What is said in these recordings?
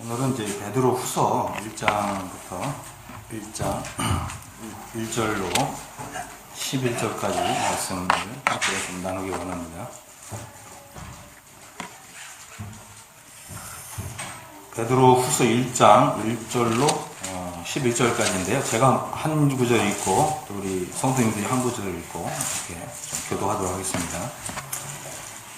오늘은 이제 베드로 후서 1장부터 1절로 11절까지 말씀을 함께 좀 나누기 원합니다. 베드로 후서 1장 1절로 11절까지인데요. 제가 한 구절 읽고 또 우리 성도님들이 한 구절 읽고 이렇게 좀 교도하도록 하겠습니다.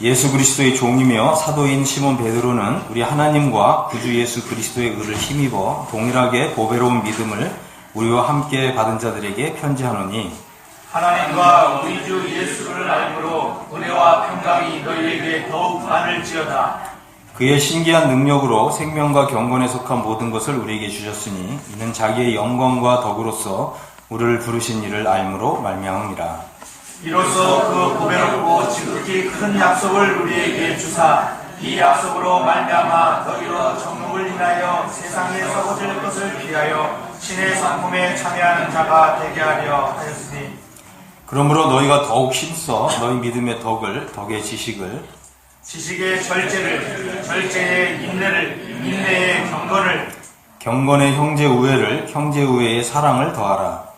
예수 그리스도의 종이며 사도인 시몬 베드로는 우리 하나님과 구주 예수 그리스도의 의를 힘입어 동일하게 보배로운 믿음을 우리와 함께 받은 자들에게 편지하노니, 하나님과 우리 주 예수를 알므로 은혜와 평강이 너희에게 더욱 많을지어다. 그의 신기한 능력으로 생명과 경건에 속한 모든 것을 우리에게 주셨으니 이는 자기의 영광과 덕으로서 우리를 부르신 이를 알므로 말미암음이라. 이로써 그 보배롭고 지극히 큰 약속을 우리에게 주사 이 약속으로 말미암아 너희로 정욕을 인하여 세상에 썩어질 것을 피하여 신의 성품에 참여하는 자가 되게 하려 하였으니, 그러므로 너희가 더욱 힘써 너희 믿음의 덕을, 덕의 지식을, 지식의 절제를, 절제의 인내를, 인내의 경건을, 경건의 형제 우애를, 형제 우애의 사랑을 더하라.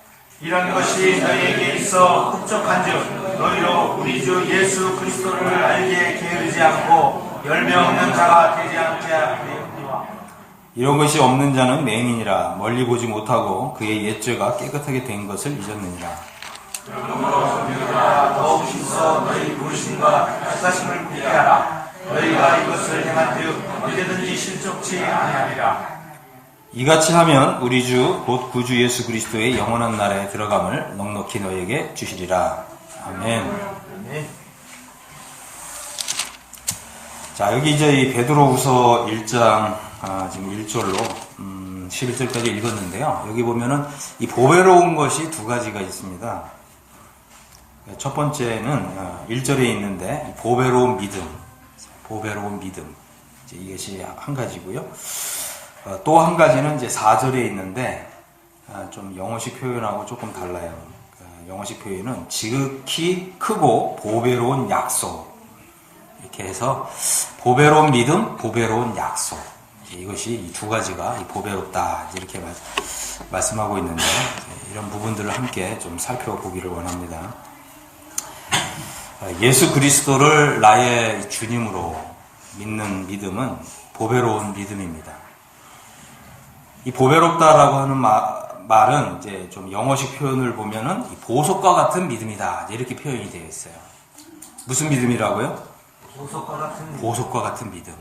이런 것이 너희에게 있어 흡족한즉 너희로 우리 주 예수 그리스도를 알게 게으르지 않고 열매 없는 자가 되지 않게 하리라. 이런 것이 없는 자는 맹인이라 멀리 보지 못하고 그의 옛죄가 깨끗하게 된 것을 잊었느니라. 그러므로 너희가 더욱 힘써 너희 부르심과 역사심을 굳게 하라. 너희가 이것을 행한즉 언제든지 실족치 아니하리라. 이같이 하면 우리 주 곧 구주 예수 그리스도의 영원한 나라에 들어감을 넉넉히 너희에게 주시리라. 아멘. 자, 여기 이제 이 베드로후서 1장 지금 1절로 11절까지 읽었는데요. 여기 보면은 이 보배로운 것이 두 가지가 있습니다. 첫 번째는 1절에 있는데 보배로운 믿음, 보배로운 믿음, 이제 이것이 한 가지고요. 또 한 가지는 이제 4절에 있는데 좀 영어식 표현하고 조금 달라요. 영어식 표현은 지극히 크고 보배로운 약속, 이렇게 해서 보배로운 믿음, 보배로운 약속, 이것이 이 두 가지가 보배롭다 이렇게 말씀하고 있는데, 이런 부분들을 함께 좀 살펴보기를 원합니다. 예수 그리스도를 나의 주님으로 믿는 믿음은 보배로운 믿음입니다. 이 보배롭다라고 하는 말은 이제 좀 영어식 표현을 보면은 보석과 같은 믿음이다 이렇게 표현이 되어 있어요. 무슨 믿음이라고요? 보석과 같은 믿음.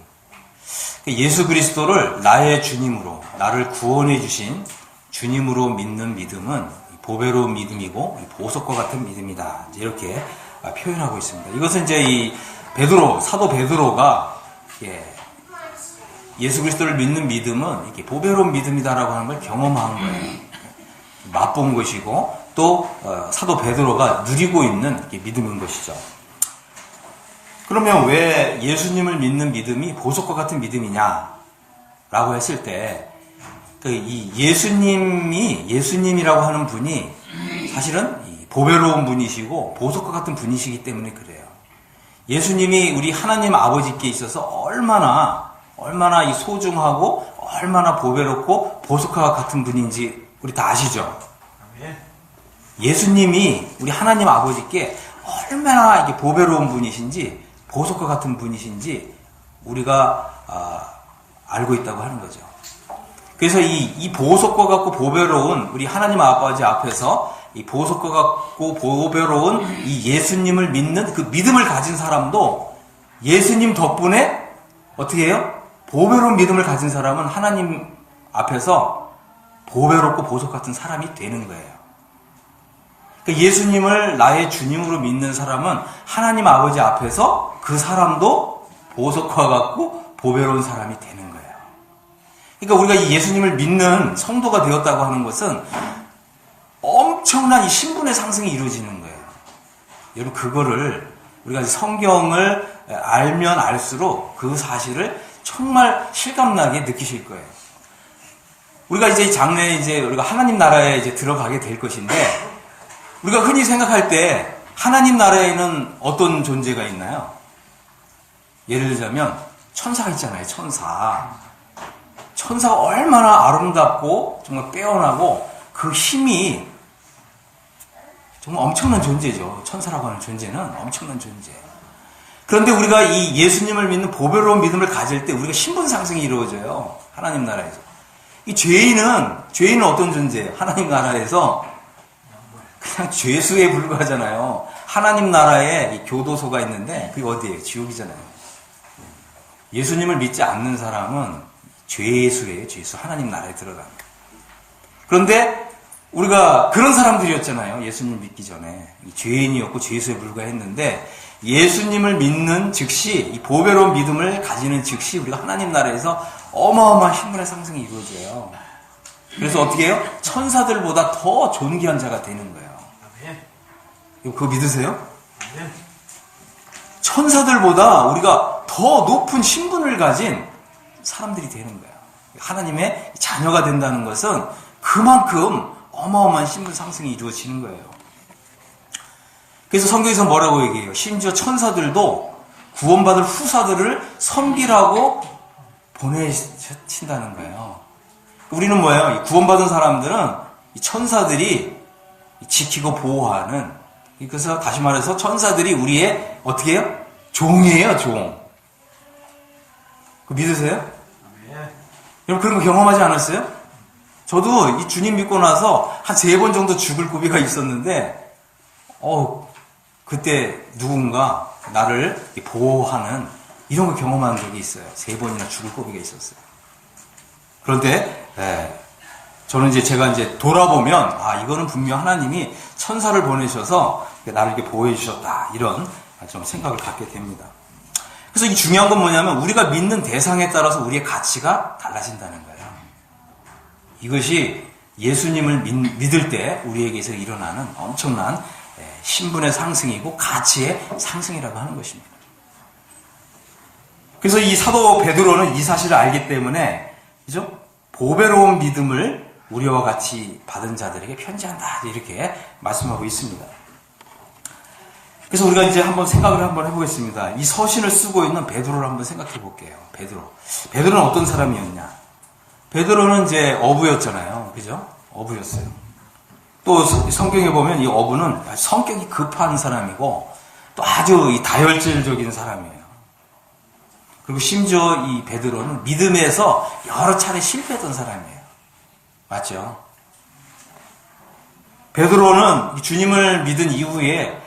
예수 그리스도를 나의 주님으로, 나를 구원해 주신 주님으로 믿는 믿음은 보배로운 믿음이고 보석과 같은 믿음이다 이렇게 표현하고 있습니다. 이것은 이제 이 사도 베드로가 예수 그리스도를 믿는 믿음은 이렇게 보배로운 믿음이다라고 하는 걸 경험한 거예요. 맛본 것이고 또 사도 베드로가 누리고 있는 믿음인 것이죠. 그러면 왜 예수님을 믿는 믿음이 보석과 같은 믿음이냐라고 했을 때, 이 예수님이라고 하는 분이 사실은 보배로운 분이시고 보석과 같은 분이시기 때문에 그래요. 예수님이 우리 하나님 아버지께 있어서 얼마나 이 소중하고 얼마나 보배롭고 보석과 같은 분인지 우리 다 아시죠? 예수님이 우리 하나님 아버지께 얼마나 이게 보배로운 분이신지 보석과 같은 분이신지 우리가 알고 있다고 하는 거죠. 그래서 이 보석과 같고 보배로운 우리 하나님 아버지 앞에서 이 보석과 같고 보배로운 이 예수님을 믿는 그 믿음을 가진 사람도 예수님 덕분에 어떻게 해요? 보배로운 믿음을 가진 사람은 하나님 앞에서 보배롭고 보석 같은 사람이 되는 거예요. 그러니까 예수님을 나의 주님으로 믿는 사람은 하나님 아버지 앞에서 그 사람도 보석과 같고 보배로운 사람이 되는 거예요. 그러니까 우리가 이 예수님을 믿는 성도가 되었다고 하는 것은 엄청난 이 신분의 상승이 이루어지는 거예요. 여러분, 그거를 우리가 성경을 알면 알수록 그 사실을 정말 실감나게 느끼실 거예요. 우리가 이제 장래에 우리가 하나님 나라에 들어가게 될 것인데, 우리가 흔히 생각할 때 하나님 나라에는 어떤 존재가 있나요? 예를 들자면 천사가 있잖아요. 천사. 천사가 얼마나 아름답고 정말 빼어나고 그 힘이 정말 엄청난 존재죠. 천사라고 하는 존재는 엄청난 존재예요. 그런데 우리가 이 예수님을 믿는 보배로운 믿음을 가질 때 우리가 신분 상승이 이루어져요. 하나님 나라에서. 이 죄인은 어떤 존재예요? 하나님 나라에서 그냥 죄수에 불과하잖아요. 하나님 나라에 이 교도소가 있는데 그게 어디예요? 지옥이잖아요. 예수님을 믿지 않는 사람은 죄수예요. 죄수. 하나님 나라에 들어가는. 그런데 우리가 그런 사람들이었잖아요. 예수님 믿기 전에. 죄인이었고 죄수에 불과했는데 예수님을 믿는 즉시 이 보배로운 믿음을 가지는 즉시 우리가 하나님 나라에서 어마어마한 신분의 상승이 이루어져요. 그래서 어떻게 해요? 천사들보다 더 존귀한 자가 되는 거예요. 그거 믿으세요? 천사들보다 우리가 더 높은 신분을 가진 사람들이 되는 거예요. 하나님의 자녀가 된다는 것은 그만큼 어마어마한 신분 상승이 이루어지는 거예요. 그래서 성경에서 뭐라고 얘기해요? 심지어 천사들도 구원받을 후사들을 섬기라고 보내친다는 거예요. 우리는 뭐예요? 구원받은 사람들은 이 천사들이 지키고 보호하는, 그래서 다시 말해서 천사들이 우리의 어떻게 해요? 종이에요, 종. 그거 믿으세요? 여러분 그런 거 경험하지 않았어요? 저도 이 주님 믿고 나서 한 3번 정도 죽을 고비가 있었는데 그때 누군가 나를 보호하는 이런 거 경험한 적이 있어요. 3번이나 죽을 고비가 있었어요. 그런데 저는 이제 제가 돌아보면 이거는 분명 하나님이 천사를 보내셔서 나를 이렇게 보호해 주셨다, 이런 좀 생각을 갖게 됩니다. 그래서 이 중요한 건 뭐냐면 우리가 믿는 대상에 따라서 우리의 가치가 달라진다는 거예요. 이것이 예수님을 믿을 때 우리에게서 일어나는 엄청난 신분의 상승이고 가치의 상승이라고 하는 것입니다. 그래서 이 사도 베드로는 이 사실을 알기 때문에, 그죠? 보배로운 믿음을 우리와 같이 받은 자들에게 편지한다, 이렇게 말씀하고 있습니다. 그래서 우리가 이제 한번 생각을 한번 해보겠습니다. 이 서신을 쓰고 있는 베드로를 한번 생각해 볼게요. 베드로는 어떤 사람이었냐? 베드로는 이제 어부였잖아요. 그죠? 어부였어요. 또 성경에 보면 이 어부는 성격이 급한 사람이고 또 아주 다혈질적인 사람이에요. 그리고 심지어 이 베드로는 믿음에서 여러 차례 실패했던 사람이에요. 맞죠? 베드로는 주님을 믿은 이후에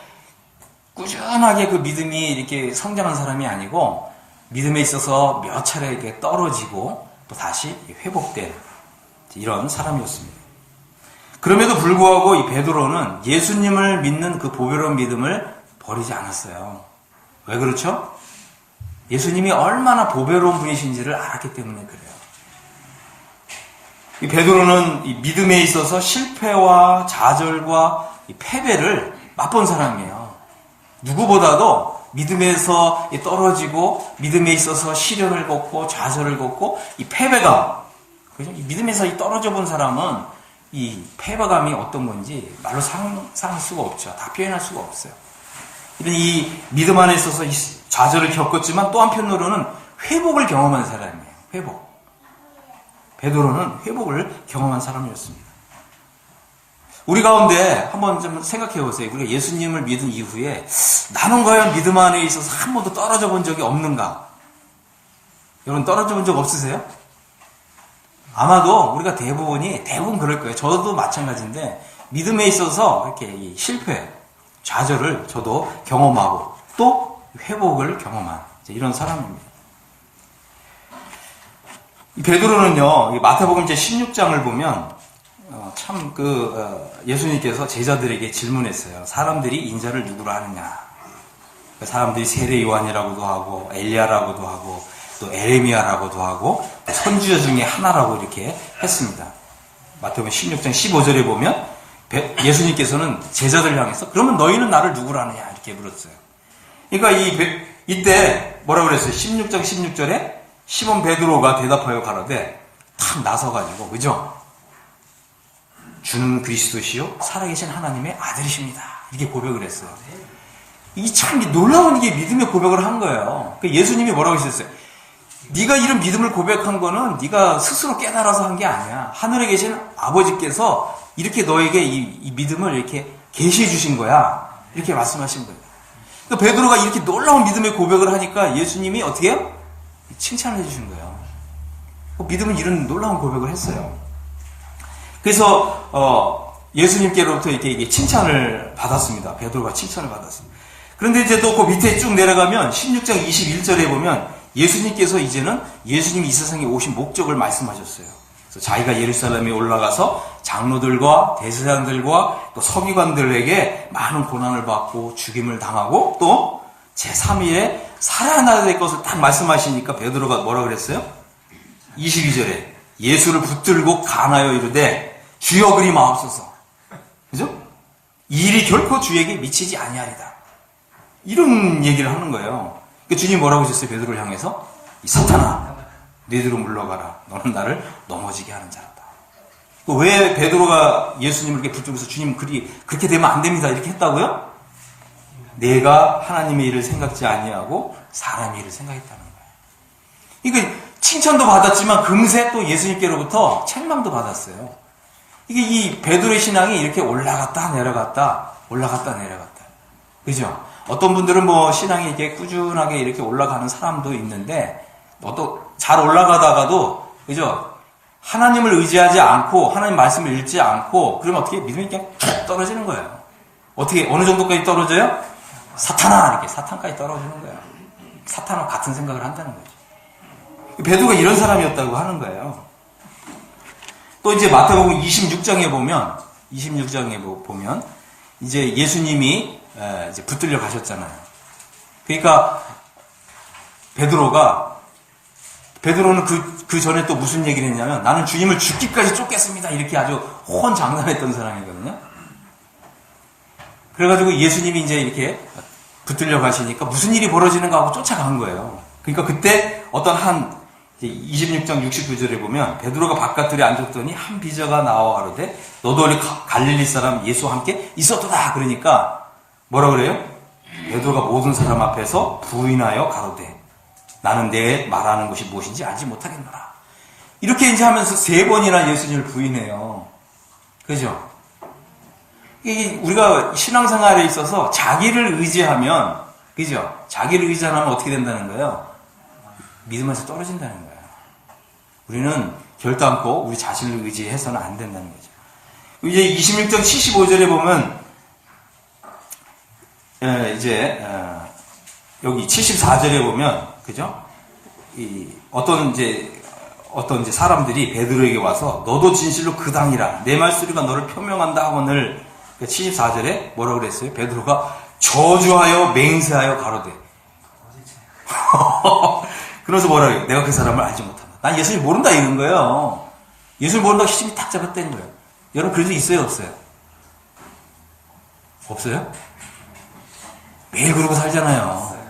꾸준하게 그 믿음이 이렇게 성장한 사람이 아니고 믿음에 있어서 몇 차례 이렇게 떨어지고 또 다시 회복된 이런 사람이었습니다. 그럼에도 불구하고 이 베드로는 예수님을 믿는 그 보배로운 믿음을 버리지 않았어요. 왜 그렇죠? 예수님이 얼마나 보배로운 분이신지를 알았기 때문에 그래요. 이 베드로는 이 믿음에 있어서 실패와 좌절과 이 패배를 맛본 사람이에요. 누구보다도 믿음에서 떨어지고 믿음에 있어서 시련을 겪고 좌절을 겪고 이 패배감, 그죠? 이 믿음에서 이 떨어져 본 사람은 이 패배감이 어떤 건지 말로 상상할 수가 없죠. 다 표현할 수가 없어요. 이런 이 믿음 안에 있어서 이 좌절을 겪었지만 또 한편으로는 회복을 경험한 사람이에요. 회복. 베드로는 회복을 경험한 사람이었습니다. 우리 가운데 한번 좀 생각해 보세요. 우리가 예수님을 믿은 이후에 나는 과연 믿음 안에 있어서 한 번도 떨어져 본 적이 없는가? 여러분 떨어져 본 적 없으세요? 아마도 우리가 대부분 그럴 거예요. 저도 마찬가지인데 믿음에 있어서 이렇게 실패, 좌절을 저도 경험하고 또 회복을 경험한 이런 사람입니다. 이 베드로는요, 마태복음 제 16장을 보면 예수님께서 제자들에게 질문했어요. 사람들이 인자를 누구로 아느냐? 사람들이 세례 요한이라고도 하고 엘리야라고도 하고 또 에레미야라고도 하고 선지자 중에 하나라고 이렇게 했습니다. 마태복음 16장 15절에 보면 예수님께서는 제자들을 향해서 그러면 너희는 나를 누구로 아느냐? 이렇게 물었어요. 그러니까 이때 뭐라고 그랬어요? 16장 16절에 시몬 베드로가 대답하여 가로되 탁 나서가지고, 그죠? 주는 그리스도시요 살아계신 하나님의 아들이십니다. 이렇게 고백을 했어요. 이게 참 놀라운 이게 믿음의 고백을 한 거예요. 예수님이 뭐라고 하셨어요? 네가 이런 믿음을 고백한 거는 네가 스스로 깨달아서 한 게 아니야. 하늘에 계신 아버지께서 이렇게 너에게 이 믿음을 이렇게 계시해 주신 거야. 이렇게 말씀하신 거예요. 그러니까 베드로가 이렇게 놀라운 믿음의 고백을 하니까 예수님이 어떻게 해요? 칭찬을 해주신 거예요. 믿음은 이런 놀라운 고백을 했어요. 그래서 예수님께로부터 이렇게 칭찬을 받았습니다. 베드로가 칭찬을 받았습니다. 그런데 이제 또 그 밑에 쭉 내려가면 16장 21절에 보면 예수님께서 이제는 예수님이 이 세상에 오신 목적을 말씀하셨어요. 그래서 자기가 예루살렘에 올라가서 장로들과 대제사장들과 또 서기관들에게 많은 고난을 받고 죽임을 당하고 또 제3일에 살아나야 될 것을 딱 말씀하시니까 베드로가 뭐라 그랬어요? 22절에 예수를 붙들고 간하여 이르되 주여 그리 마옵소서. 그죠? 이 일이 결코 주에게 미치지 아니하리다. 이런 얘기를 하는 거예요. 그러니까 주님 뭐라고 하셨어요? 베드로를 향해서 이 사탄아 너희들로 물러가라. 너는 나를 넘어지게 하는 자라다. 왜 베드로가 예수님을 이렇게 붙들고서 주님 그렇게 되면 안 됩니다. 이렇게 했다고요? 내가 하나님의 일을 생각지 아니하고 사람의 일을 생각했다는 거예요. 그러니까 칭찬도 받았지만 금세 또 예수님께로부터 책망도 받았어요. 이게 이 베드로의 신앙이 이렇게 올라갔다 내려갔다 그죠? 어떤 분들은 뭐 신앙이 이렇게 꾸준하게 이렇게 올라가는 사람도 있는데 또 잘 올라가다가도 그죠? 하나님을 의지하지 않고 하나님 말씀을 읽지 않고 그러면 어떻게 믿음이 그냥 떨어지는 거예요. 어떻게 어느 정도까지 떨어져요? 사탄아 이렇게 사탄까지 떨어지는 거예요. 사탄과 같은 생각을 한다는 거죠. 베드로가 이런 사람이었다고 하는 거예요. 또 이제 마태복음 26장에 보면 이제 예수님이 이제 붙들려 가셨잖아요. 그러니까 베드로는 그 전에 또 무슨 얘기를 했냐면 나는 주님을 죽기까지 쫓겠습니다. 이렇게 아주 호언장담했던 사람이거든요. 그래가지고 예수님이 이제 이렇게 붙들려 가시니까 무슨 일이 벌어지는가 하고 쫓아간 거예요. 그러니까 그때 어떤 26장 69절에 보면 베드로가 바깥들에 앉았더니 한 비저가 나와 가로되 너도 우리 갈릴리 사람 예수와 함께 있었도다. 그러니까 뭐라 그래요? 베드로가 모든 사람 앞에서 부인하여 가로되 나는 내 말하는 것이 무엇인지 알지 못하겠노라. 이렇게 이제 하면서 3번이나 예수님을 부인해요. 그죠? 우리가 신앙생활에 있어서 자기를 의지하면, 그죠? 자기를 의지하면 어떻게 된다는 거예요? 믿음에서 떨어진다는 거예요. 우리는 결단코 우리 자신을 의지해서는 안 된다는 거죠. 이제 26장 75절에 보면, 여기 74절에 보면, 그죠? 어떤 이제 사람들이 베드로에게 와서 너도 진실로 그 당이라 내 말소리가 너를 표명한다 하거늘 74절에 뭐라고 그랬어요? 베드로가 저주하여 맹세하여 가로되 그래서 뭐라고 해요? 내가 그 사람을 알지 못한다. 난 예수님 모른다 이런 거예요. 예수님 모른다고 시침이 탁 잡았다는 거예요. 여러분 그래도 있어요 없어요? 없어요? 매일 그러고 살잖아요.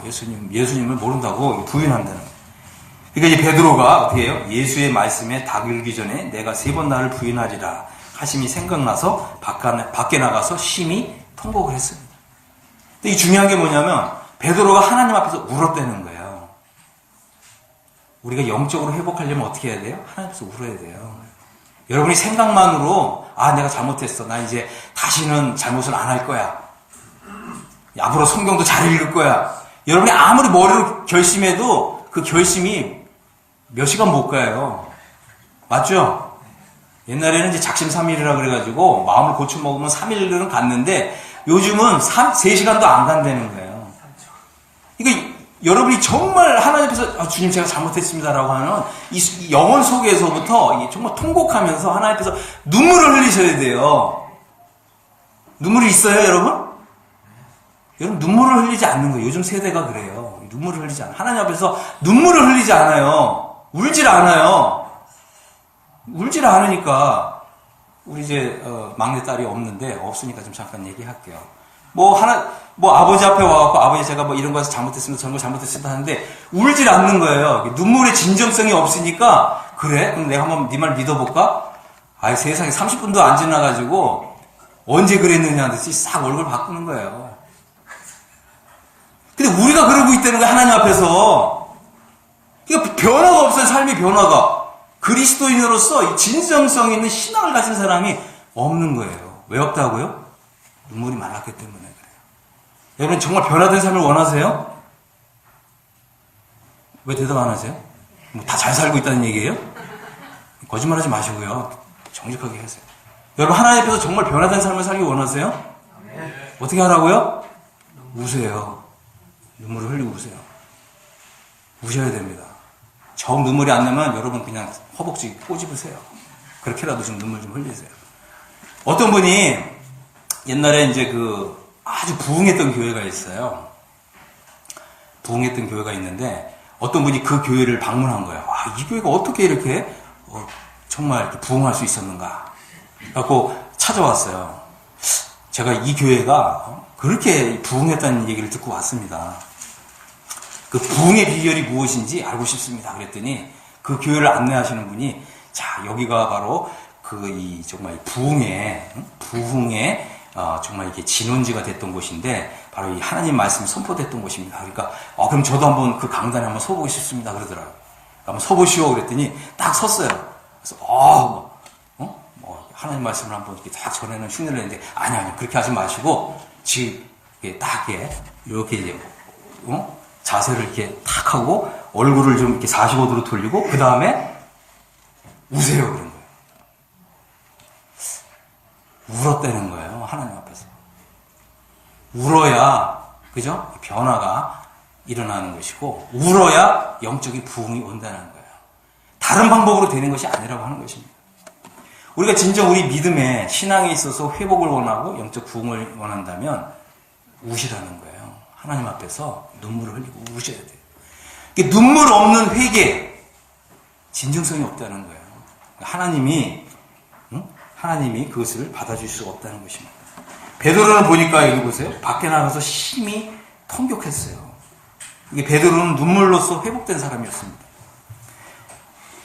예수님을 모른다고 부인한다는 거예요. 그러니까 이제 베드로가 어떻게 해요? 예수의 말씀에 닭을기 전에 내가 3번 나를 부인하리라 하심이 생각나서 밖에 나가서 심히 통곡을 했습니다. 근데 이 중요한 게 뭐냐면 베드로가 하나님 앞에서 울었다는 거예요. 우리가 영적으로 회복하려면 어떻게 해야 돼요? 하나님 앞에서 울어야 돼요. 여러분이 생각만으로 내가 잘못했어. 나 이제 다시는 잘못을 안 할 거야. 앞으로 성경도 잘 읽을 거야. 여러분이 아무리 머리로 결심해도 그 결심이 몇 시간 못 가요. 맞죠? 옛날에는 이제 작심삼일이라 그래가지고 마음을 고쳐 먹으면 3일은 갔는데 요즘은 3시간도 안 간다는 거예요. 그러니까 여러분이 정말 하나님 앞에서 주님 제가 잘못했습니다라고 하는 이 영혼 속에서부터 정말 통곡하면서 하나님 앞에서 눈물을 흘리셔야 돼요. 눈물이 있어요, 여러분? 여러분 눈물을 흘리지 않는 거예요. 요즘 세대가 그래요. 눈물을 흘리지 않아요. 하나님 앞에서 눈물을 흘리지 않아요. 울질 않아요. 울질 않으니까 우리 이제 막내딸이 없으니까 좀 잠깐 얘기할게요. 아버지 앞에 와갖고 아버지 제가 이런 거에서 잘못했습니다. 저런 거 잘못했습니다 하는데 울질 않는 거예요. 눈물의 진정성이 없으니까 그래? 그럼 내가 한번 네 말 믿어볼까? 세상에 30분도 안 지나가지고 언제 그랬느냐 하듯이 싹 얼굴 바꾸는 거예요. 근데 우리가 그러고 있다는 거야, 하나님 앞에서. 그러니까 변화가 없어요. 삶의 변화가. 그리스도인으로서 이 진정성 있는 신앙을 가진 사람이 없는 거예요. 왜 없다고요? 눈물이 말랐기 때문에 그래요. 여러분 정말 변화된 삶을 원하세요? 왜 대답 안 하세요? 뭐 다 잘 살고 있다는 얘기예요? 거짓말하지 마시고요. 정직하게 하세요. 여러분 하나님 앞에서 정말 변화된 삶을 살기 원하세요? 어떻게 하라고요? 우세요. 눈물을 흘리고 우세요. 우셔야 됩니다. 정 눈물이 안 나면 여러분 그냥 허벅지 꼬집으세요. 그렇게라도 좀 눈물 좀 흘리세요. 어떤 분이 옛날에 이제 아주 부흥했던 교회가 있어요. 부흥했던 교회가 있는데 어떤 분이 그 교회를 방문한 거예요. 와, 이 교회가 어떻게 이렇게 정말 이렇게 부흥할 수 있었는가. 그래갖고 찾아왔어요. 제가 이 교회가 그렇게 부흥했다는 얘기를 듣고 왔습니다. 그 부흥의 비결이 무엇인지 알고 싶습니다. 그랬더니 그 교회를 안내하시는 분이 자 여기가 바로 정말 부흥의 정말 이게 진원지가 됐던 곳인데 바로 이 하나님 말씀이 선포됐던 곳입니다. 그러니까 그럼 저도 한번 그 강단에 한번 서보고 싶습니다. 그러더라고요. 한번 서보시오 그랬더니 딱 섰어요. 그래서 하나님 말씀을 한번 이렇게 딱 전에는 흉내를 냈는데 아니 그렇게 하지 마시고 지금 이렇게 이제 자세를 이렇게 탁 하고 얼굴을 좀 이렇게 45도로 돌리고 그 다음에 우세요 그런 거예요. 울었다는 거예요. 하나님 앞에서. 울어야 그죠? 변화가 일어나는 것이고 울어야 영적인 부흥이 온다는 거예요. 다른 방법으로 되는 것이 아니라고 하는 것입니다. 우리가 진정 우리 믿음에 신앙에 있어서 회복을 원하고 영적 부흥을 원한다면 우시라는 거예요. 하나님 앞에서 눈물을 흘리고 우셔야 돼요. 눈물 없는 회개, 진정성이 없다는 거예요. 하나님이 그것을 받아줄 수가 없다는 것입니다. 베드로는 보니까 여기 보세요. 밖에 나가서 심히 통곡했어요. 이게 베드로는 눈물로써 회복된 사람이었습니다.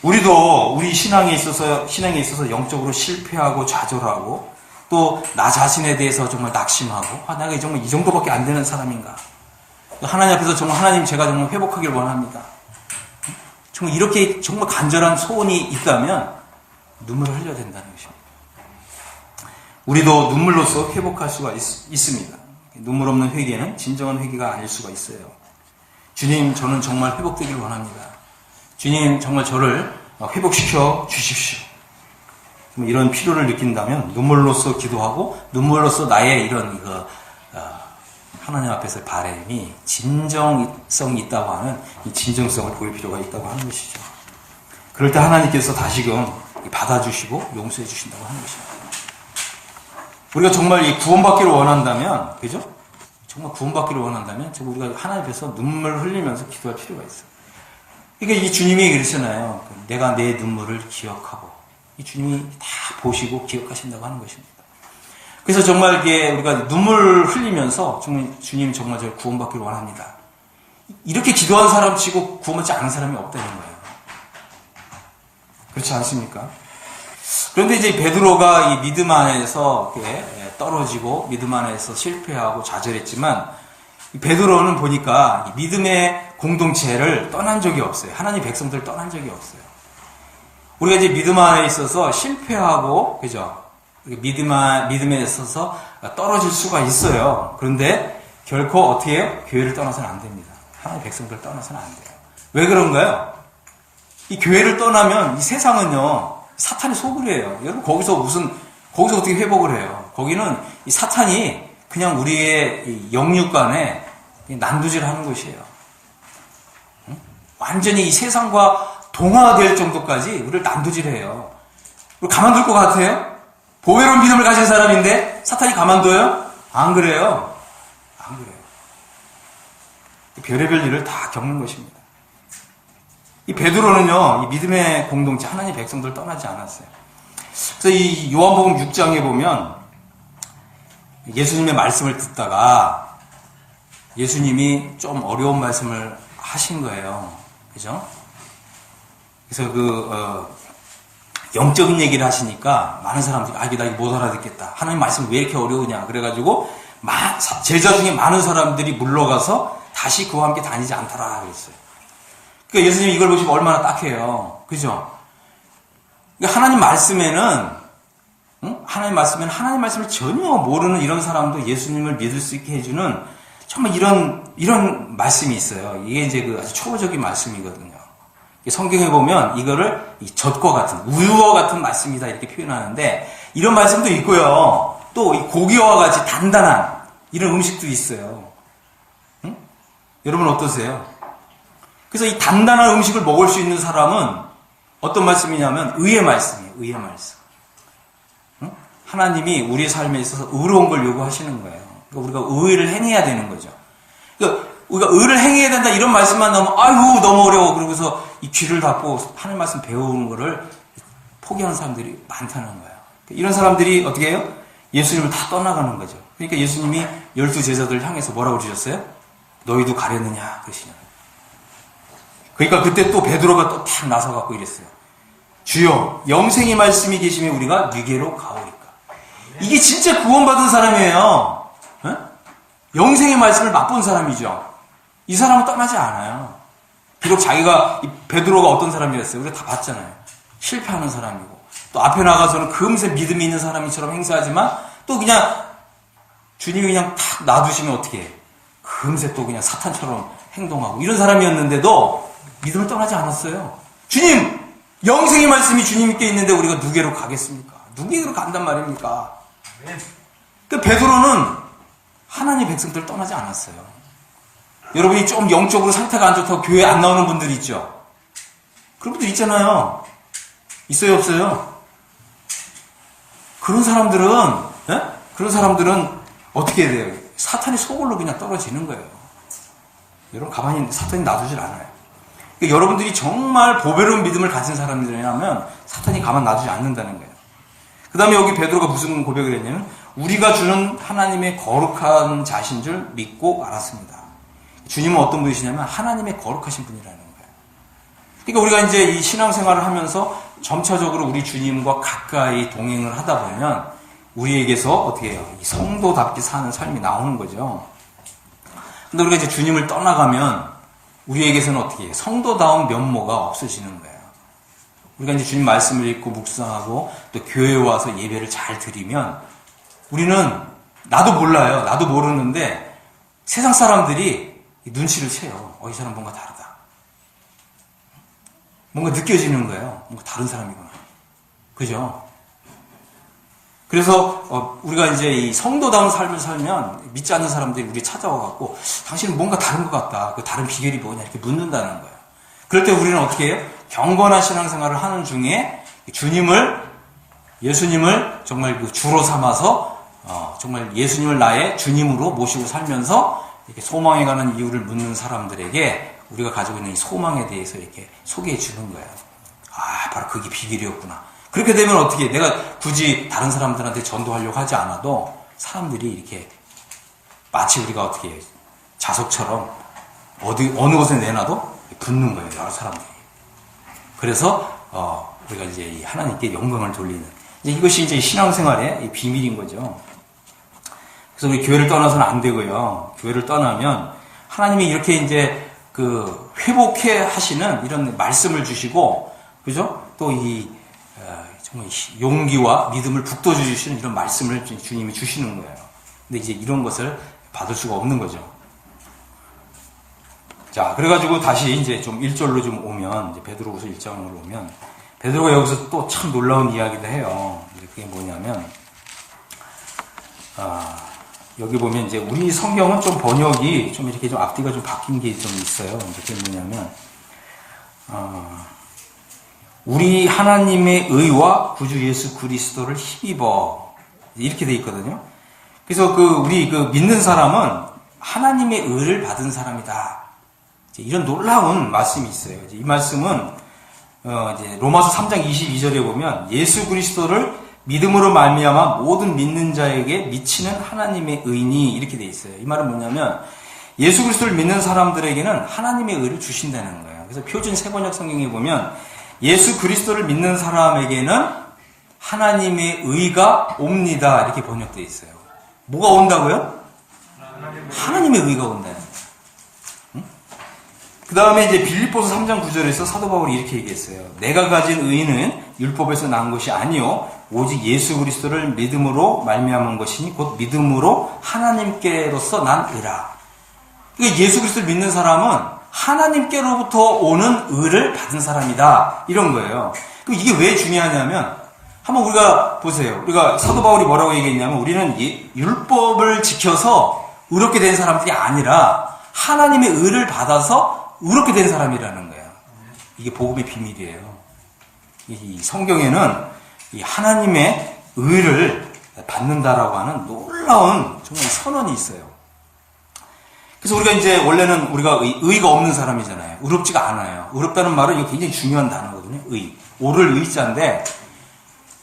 우리도 우리 신앙에 있어서 영적으로 실패하고 좌절하고 또 나 자신에 대해서 정말 낙심하고 내가 정말 이 정도밖에 안 되는 사람인가. 하나님 앞에서 정말 하나님 제가 정말 회복하길 원합니다. 정말 이렇게 정말 간절한 소원이 있다면 눈물을 흘려야 된다는 것입니다. 우리도 눈물로써 회복할 수가 있습니다. 눈물 없는 회개는 진정한 회개가 아닐 수가 있어요. 주님 저는 정말 회복되길 원합니다. 주님 정말 저를 회복시켜 주십시오. 이런 필요를 느낀다면 눈물로써 기도하고 눈물로써 나의 이런 하나님 앞에서 바람이 진정성이 있다고 하는 이 진정성을 보일 필요가 있다고 하는 것이죠. 그럴 때 하나님께서 다시금 받아주시고 용서해 주신다고 하는 것입니다. 우리가 정말 이 구원받기를 원한다면, 그죠? 정말 구원받기를 원한다면 우리가 하나님 앞에서 눈물을 흘리면서 기도할 필요가 있어요. 그러니까 이 주님이 그러잖아요. 내가 내 눈물을 기억하고 이 주님이 다 보시고 기억하신다고 하는 것입니다. 그래서 정말 이게 우리가 눈물을 흘리면서 주님 정말 저를 구원받기를 원합니다. 이렇게 기도한 사람 치고 구원받지 않은 사람이 없다는 거예요. 그렇지 않습니까? 그런데 이제 베드로가 이 믿음 안에서 떨어지고 믿음 안에서 실패하고 좌절했지만 베드로는 보니까 믿음의 공동체를 떠난 적이 없어요. 하나님 백성들을 떠난 적이 없어요. 우리가 이제 믿음 안에 있어서 실패하고, 그죠? 믿음에 있어서 떨어질 수가 있어요. 그런데 결코 어떻게 해요? 교회를 떠나서는 안 됩니다. 하나님 백성들을 떠나서는 안 돼요. 왜 그런가요? 이 교회를 떠나면 이 세상은요, 사탄의 소굴이에요. 여러분, 거기서 어떻게 회복을 해요? 거기는 이 사탄이 그냥 우리의 이 영육간에 난두질 하는 곳이에요. 완전히 이 세상과 동화될 정도까지 우리를 난두질해요. 우리 가만둘 것 같아요? 보배로운 믿음을 가진 사람인데 사탄이 가만둬요? 안 그래요. 안 그래요. 별의별 일을 다 겪는 것입니다. 이 베드로는요, 이 믿음의 공동체, 하나님 백성들을 떠나지 않았어요. 그래서 이 요한복음 6장에 보면 예수님의 말씀을 듣다가 예수님이 좀 어려운 말씀을 하신 거예요. 그죠? 그래서 영적인 얘기를 하시니까 많은 사람들이 나 이거 못 알아듣겠다. 하나님 말씀이 왜 이렇게 어려우냐. 그래가지고 제자 중에 많은 사람들이 물러가서 다시 그와 함께 다니지 않더라 그랬어요. 그러니까 예수님이 이걸 보시면 얼마나 딱해요. 그죠? 그러니까 하나님 말씀에는, 하나님 말씀을 전혀 모르는 이런 사람도 예수님을 믿을 수 있게 해주는 정말 이런 말씀이 있어요. 이게 이제 그 아주 초보적인 말씀이거든요. 성경에 보면 이거를 이 젖과 같은, 우유와 같은 말씀이다 이렇게 표현하는데 이런 말씀도 있고요. 또 이 고기와 같이 단단한 이런 음식도 있어요. 여러분 어떠세요? 그래서 이 단단한 음식을 먹을 수 있는 사람은 어떤 말씀이냐면 의의 말씀이에요. 의의 말씀. 하나님이 우리의 삶에 있어서 의로운 걸 요구하시는 거예요. 그러니까 우리가 의를 행해야 되는 거죠. 그러니까 우리가 의를 행해야 된다 이런 말씀만 나오면 아이고 너무 어려워. 그러고서 이 귀를 닫고 하나님 말씀 배우는 거를 포기하는 사람들이 많다는 거예요. 이런 사람들이 어떻게 해요? 예수님을 다 떠나가는 거죠. 그러니까 예수님이 12 제자들을 향해서 뭐라고 그러셨어요? 너희도 가려느냐 그러시냐. 그러니까 그때 또 베드로가 또 탁 나서갖고 이랬어요. 주여 영생의 말씀이 계시면 우리가 네게로 가오리까. 이게 진짜 구원받은 사람이에요. 영생의 말씀을 맛본 사람이죠. 이 사람은 떠나지 않아요. 비록 자기가 베드로가 어떤 사람이었어요. 우리가 다 봤잖아요. 실패하는 사람이고 또 앞에 나가서는 금세 믿음이 있는 사람이처럼 행세하지만 또 그냥 주님이 그냥 탁 놔두시면 어떻게 해. 금세 또 그냥 사탄처럼 행동하고 이런 사람이었는데도 믿음을 떠나지 않았어요. 주님! 영생의 말씀이 주님께 있는데 우리가 누게로 가겠습니까? 누게로 간단 말입니까? 그 베드로는 하나님의 백성들을 떠나지 않았어요. 여러분이 좀 영적으로 상태가 안 좋다고 교회 안 나오는 분들 있죠? 그런 분들 있잖아요. 있어요, 없어요? 그런 사람들은 어떻게 해야 돼요? 사탄이 속을로 그냥 떨어지는 거예요. 여러분 가만히 사탄이 놔두질 않아요. 그러니까 여러분들이 정말 보배로운 믿음을 가진 사람들이라면 사탄이 가만 놔두지 않는다는 거예요. 그 다음에 여기 베드로가 무슨 고백을 했냐면 우리가 주는 하나님의 거룩한 자신 줄 믿고 알았습니다. 주님은 어떤 분이시냐면 하나님의 거룩하신 분이라는 거예요. 그러니까 우리가 이제 이 신앙생활을 하면서 점차적으로 우리 주님과 가까이 동행을 하다 보면 우리에게서 어떻게 해요? 이 성도답게 사는 삶이 나오는 거죠. 근데 우리가 이제 주님을 떠나가면 우리에게서는 어떻게 해요? 성도다운 면모가 없어지는 거예요. 우리가 이제 주님 말씀을 읽고 묵상하고 또 교회에 와서 예배를 잘 드리면 우리는 나도 몰라요. 나도 모르는데 세상 사람들이 눈치를 채요. 이 사람 뭔가 다르다. 뭔가 느껴지는 거예요. 뭔가 다른 사람이구나. 그죠? 그래서 우리가 이제 이 성도다운 삶을 살면 믿지 않는 사람들이 우리 찾아와갖고 당신은 뭔가 다른 것 같다. 그 다른 비결이 뭐냐 이렇게 묻는다는 거예요. 그럴 때 우리는 어떻게 해요? 경건한 신앙생활을 하는 중에 예수님을 정말 그 주로 삼아서 정말 예수님을 나의 주님으로 모시고 살면서 이렇게 소망에 가는 이유를 묻는 사람들에게 우리가 가지고 있는 이 소망에 대해서 이렇게 소개해 주는 거예요. 바로 그게 비결이었구나. 그렇게 되면 어떻게 해? 내가 굳이 다른 사람들한테 전도하려고 하지 않아도 사람들이 이렇게 마치 우리가 어떻게 해요? 자석처럼 어느 곳에 내놔도 붙는 거예요. 여러 사람들이. 그래서 우리가 이제 하나님께 영광을 돌리는 이것이 이제 신앙생활의 비밀인 거죠. 그래서 우리 교회를 떠나서는 안 되고요. 교회를 떠나면 하나님이 이렇게 이제 그 회복해 하시는 이런 말씀을 주시고, 그죠? 또 정말 용기와 믿음을 북돋워 주시는 이런 말씀을 주님이 주시는 거예요. 근데 이제 이런 것을 받을 수가 없는 거죠. 자, 그래가지고 다시 이제 좀 1절로 좀 오면, 이제 베드로후서 1장으로 오면, 베드로가 여기서 또 참 놀라운 이야기도 해요. 그게 뭐냐면, 여기 보면 이제 우리 성경은 좀 번역이 좀 이렇게 좀 앞뒤가 좀 바뀐 게 좀 있어요. 그게 뭐냐면, 우리 하나님의 의와 구주 예수 그리스도를 힘입어. 이렇게 돼 있거든요. 그래서 우리 믿는 사람은 하나님의 의를 받은 사람이다. 이런 놀라운 말씀이 있어요. 이 말씀은, 이제 로마서 3장 22절에 보면 예수 그리스도를 믿음으로 말미암아 모든 믿는 자에게 미치는 하나님의 의니 이렇게 돼 있어요. 이 말은 뭐냐면 예수 그리스도를 믿는 사람들에게는 하나님의 의를 주신다는 거예요. 그래서 표준 세번역 성경에 보면 예수 그리스도를 믿는 사람에게는 하나님의 의가 옵니다. 이렇게 번역되어 있어요. 뭐가 온다고요? 하나님의 의가 온다. 응? 그 다음에 이제 빌립보서 3장 9절에서 사도 바울이 이렇게 얘기했어요. 내가 가진 의는 율법에서 난 것이 아니요 오직 예수 그리스도를 믿음으로 말미암은 것이니 곧 믿음으로 하나님께로서 난 의라. 그러니까 예수 그리스도를 믿는 사람은 하나님께로부터 오는 의를 받은 사람이다. 이런 거예요. 그럼 이게 왜 중요하냐면 한번 우리가 보세요. 우리가 사도 바울이 뭐라고 얘기했냐면 우리는 율법을 지켜서 의롭게 된 사람들이 아니라 하나님의 의를 받아서 의롭게 된 사람이라는 거예요. 이게 복음의 비밀이에요. 이 성경에는 이 하나님의 의를 받는다라고 하는 놀라운 정말 선언이 있어요. 그래서 우리가 이제 원래는 우리가 의가 없는 사람이잖아요. 의롭지가 않아요. 의롭다는 말은 이거 굉장히 중요한 단어거든요. 오를 의자인데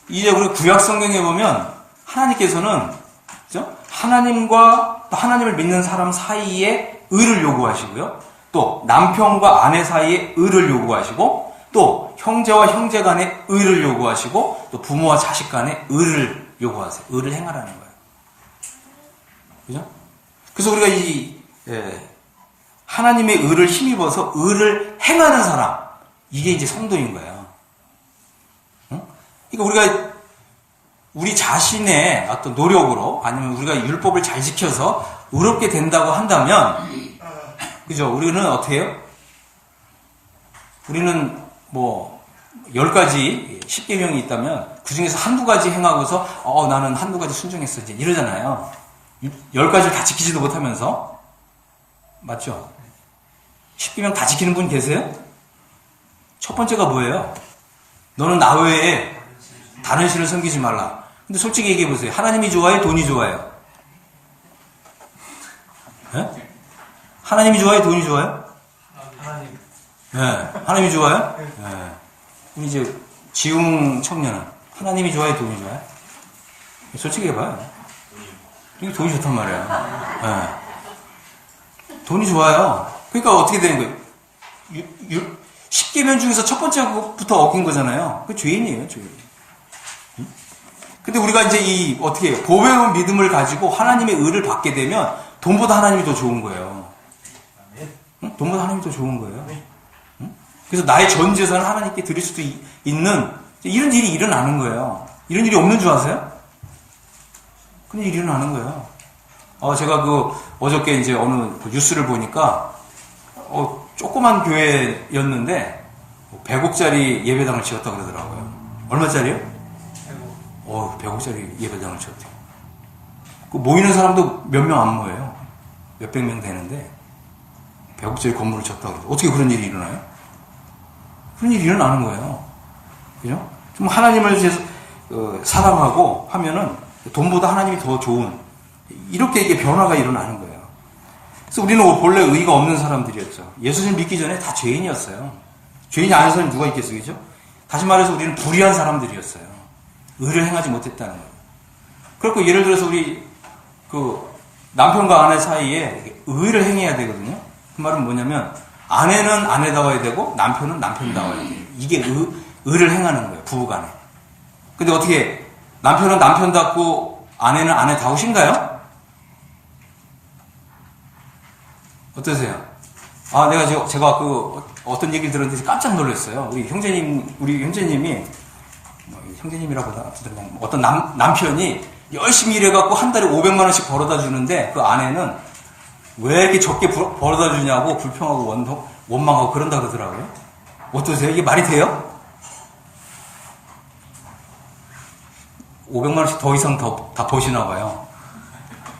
이제 우리 구약 성경에 보면 하나님께서는 그죠? 하나님과 또 하나님을 믿는 사람 사이에 의를 요구하시고요. 또 남편과 아내 사이에 의를 요구하시고 또 형제와 형제 간에 의를 요구하시고 또 부모와 자식 간에 의를 요구하세요. 의를 행하라는 거예요. 그죠? 그래서 우리가 하나님의 의를 힘입어서 의를 행하는 사람, 이게 이제 성도인 거예요. 응? 그러니까 우리가 우리 자신의 어떤 노력으로 아니면 우리가 율법을 잘 지켜서 의롭게 된다고 한다면 그죠? 우리는 어떻게 해요? 우리는 뭐 10가지 10계명이 있다면 그 중에서 한두 가지 행하고서 나는 한두 가지 순종했어 이제 이러잖아요. 10가지를 다 지키지도 못하면서 맞죠? 10계명 다 지키는 분 계세요? 첫 번째가 뭐예요? 너는 나 외에 다른 신을 섬기지 말라. 근데 솔직히 얘기해 보세요. 하나님이 좋아요? 돈이 좋아요? 네? 하나님이 좋아요? 돈이 좋아요? 하나님. 네. 하나님이 좋아요? 네. 우리 이제 지웅 청년은 하나님이 좋아요? 돈이 좋아요? 솔직히 해봐요. 이게 돈이 좋단 말이야. 네. 돈이 좋아요. 그러니까 어떻게 되는 거예요? 10계명 중에서 첫 번째부터 어긴 거잖아요. 그 죄인이에요, 죄인. 근데 우리가 이제 어떻게 해요? 보배로운 믿음을 가지고 하나님의 의를 받게 되면 돈보다 하나님이 더 좋은 거예요. 응? 돈보다 하나님이 더 좋은 거예요. 응? 그래서 나의 전 재산을 하나님께 드릴 수도 있는 이런 일이 일어나는 거예요. 이런 일이 없는 줄 아세요? 그런 일이 일어나는 거예요. 제가 어저께 이제 어느 뉴스를 보니까 조그만 교회였는데 100억짜리 예배당을 지었다 그러더라고요. 얼마짜리요? 100억짜리 예배당을 지었대요. 모이는 사람도 몇 명 안 모여요. 몇백 명 되는데 100억짜리 건물을 지었다 그러더라고요. 어떻게 그런 일이 일어나요? 그런 일이 일어나는 거예요. 그죠? 좀 하나님을 사랑하고 하면은 돈보다 하나님이 더 좋은 이렇게 이게 변화가 일어나는 거예요. 그래서 우리는 본래 의가 없는 사람들이었죠. 예수님 믿기 전에 다 죄인이었어요. 죄인이 아닌 사람이 누가 있겠어요, 그죠? 다시 말해서 우리는 불의한 사람들이었어요. 의를 행하지 못했다는 거예요. 그렇고 예를 들어서 우리 남편과 아내 사이에 의를 행해야 되거든요. 그 말은 뭐냐면 아내는 아내다워야 되고 남편은 남편다워야 돼요. 이게 의를 행하는 거예요, 부부간에. 근데 어떻게 남편은 남편답고 아내는 아내다우신가요? 어떠세요? 제가 어떤 얘기를 들었는데 깜짝 놀랐어요. 우리 형제님이 형제님이라고 그냥 어떤 남편이 열심히 일해갖고 한 달에 500만 원씩 벌어다 주는데 그 아내는 왜 이렇게 적게 벌어다 주냐고 불평하고 원망하고 그런다 그러더라고요. 어떠세요? 이게 말이 돼요? 500만 원씩 더 이상 다 버시나 봐요.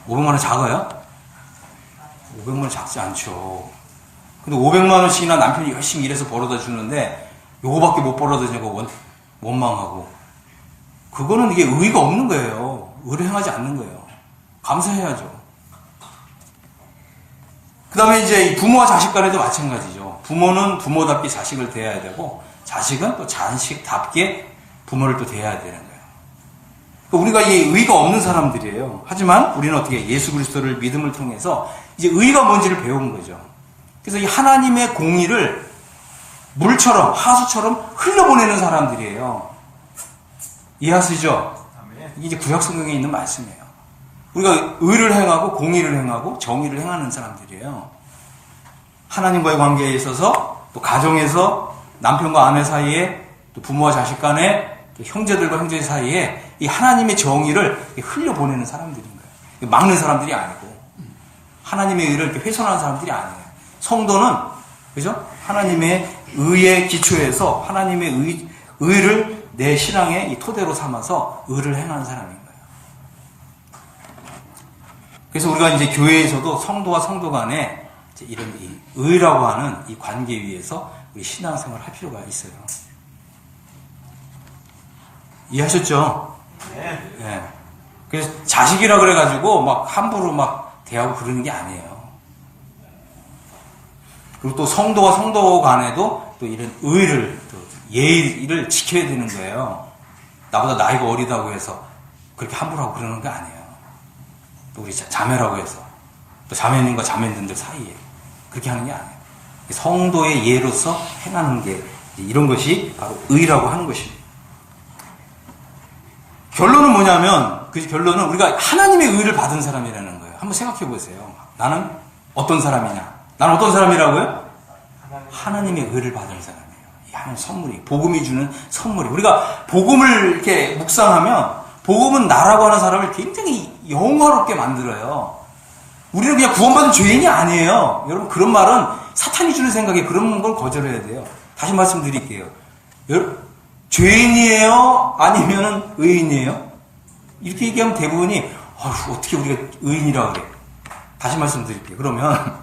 500만 원 작아요? 500만 원 작지 않죠. 근데 500만 원씩이나 남편이 열심히 일해서 벌어다 주는데 요거밖에 못 벌어다 주냐고 원망하고. 그거는 이게 의의가 없는 거예요. 의를 행하지 않는 거예요. 감사해야죠. 그 다음에 이제 이 부모와 자식 간에도 마찬가지죠. 부모는 부모답게 자식을 대해야 되고 자식은 또 자식답게 부모를 또 대해야 되는 거예요. 그러니까 우리가 이 의의가 없는 사람들이에요. 하지만 우리는 어떻게 예수 그리스도를 믿음을 통해서 이제 의의가 뭔지를 배운 거죠. 그래서 이 하나님의 공의를 물처럼 하수처럼 흘려보내는 사람들이에요. 이해하시죠? 이게 이제 구약 성경에 있는 말씀이에요. 우리가 의를 행하고 공의를 행하고 정의를 행하는 사람들이에요. 하나님과의 관계에 있어서 또 가정에서 남편과 아내 사이에 또 부모와 자식 간에 또 형제들과 형제 사이에 이 하나님의 정의를 흘려보내는 사람들인 거예요. 막는 사람들이 아니고 하나님의 의를 이렇게 훼손하는 사람들이 아니에요. 성도는 그죠? 하나님의 의에 기초해서 하나님의 의를 내 신앙의 이 토대로 삼아서 의를 행하는 사람인 거예요. 그래서 우리가 이제 교회에서도 성도와 성도 간에 이제 이런 이 의라고 하는 이 관계 위에서 우리 신앙생활을 할 필요가 있어요. 이해하셨죠? 네. 예. 그래서 자식이라 그래가지고 막 함부로 막 대하고 그러는 게 아니에요. 그리고 또 성도와 성도 간에도 또 이런 의를, 또 예의를 지켜야 되는 거예요. 나보다 나이가 어리다고 해서 그렇게 함부로 하고 그러는 게 아니에요. 또 우리 자매라고 해서 또 자매님과 자매님들 사이에 그렇게 하는 게 아니에요. 성도의 예로서 행하는 게 이런 것이 바로 의라고 하는 것입니다. 결론은 뭐냐면 그 결론은 우리가 하나님의 의를 받은 사람이라는 거예요. 한번 생각해 보세요. 나는 어떤 사람이냐? 나는 어떤 사람이라고요? 하나님의 의를 받은 사람이에요. 이 하나님 선물이, 복음이 주는 선물이. 우리가 복음을 이렇게 묵상하면 복음은 나라고 하는 사람을 굉장히 영화롭게 만들어요. 우리는 그냥 구원받은 죄인이 아니에요. 여러분, 그런 말은 사탄이 주는 생각에 그런 걸 거절해야 돼요. 다시 말씀드릴게요. 여러분, 죄인이에요? 아니면 의인이에요? 이렇게 얘기하면 대부분이 어떻게 우리가 의인이라고 그래? 다시 말씀드릴게요. 그러면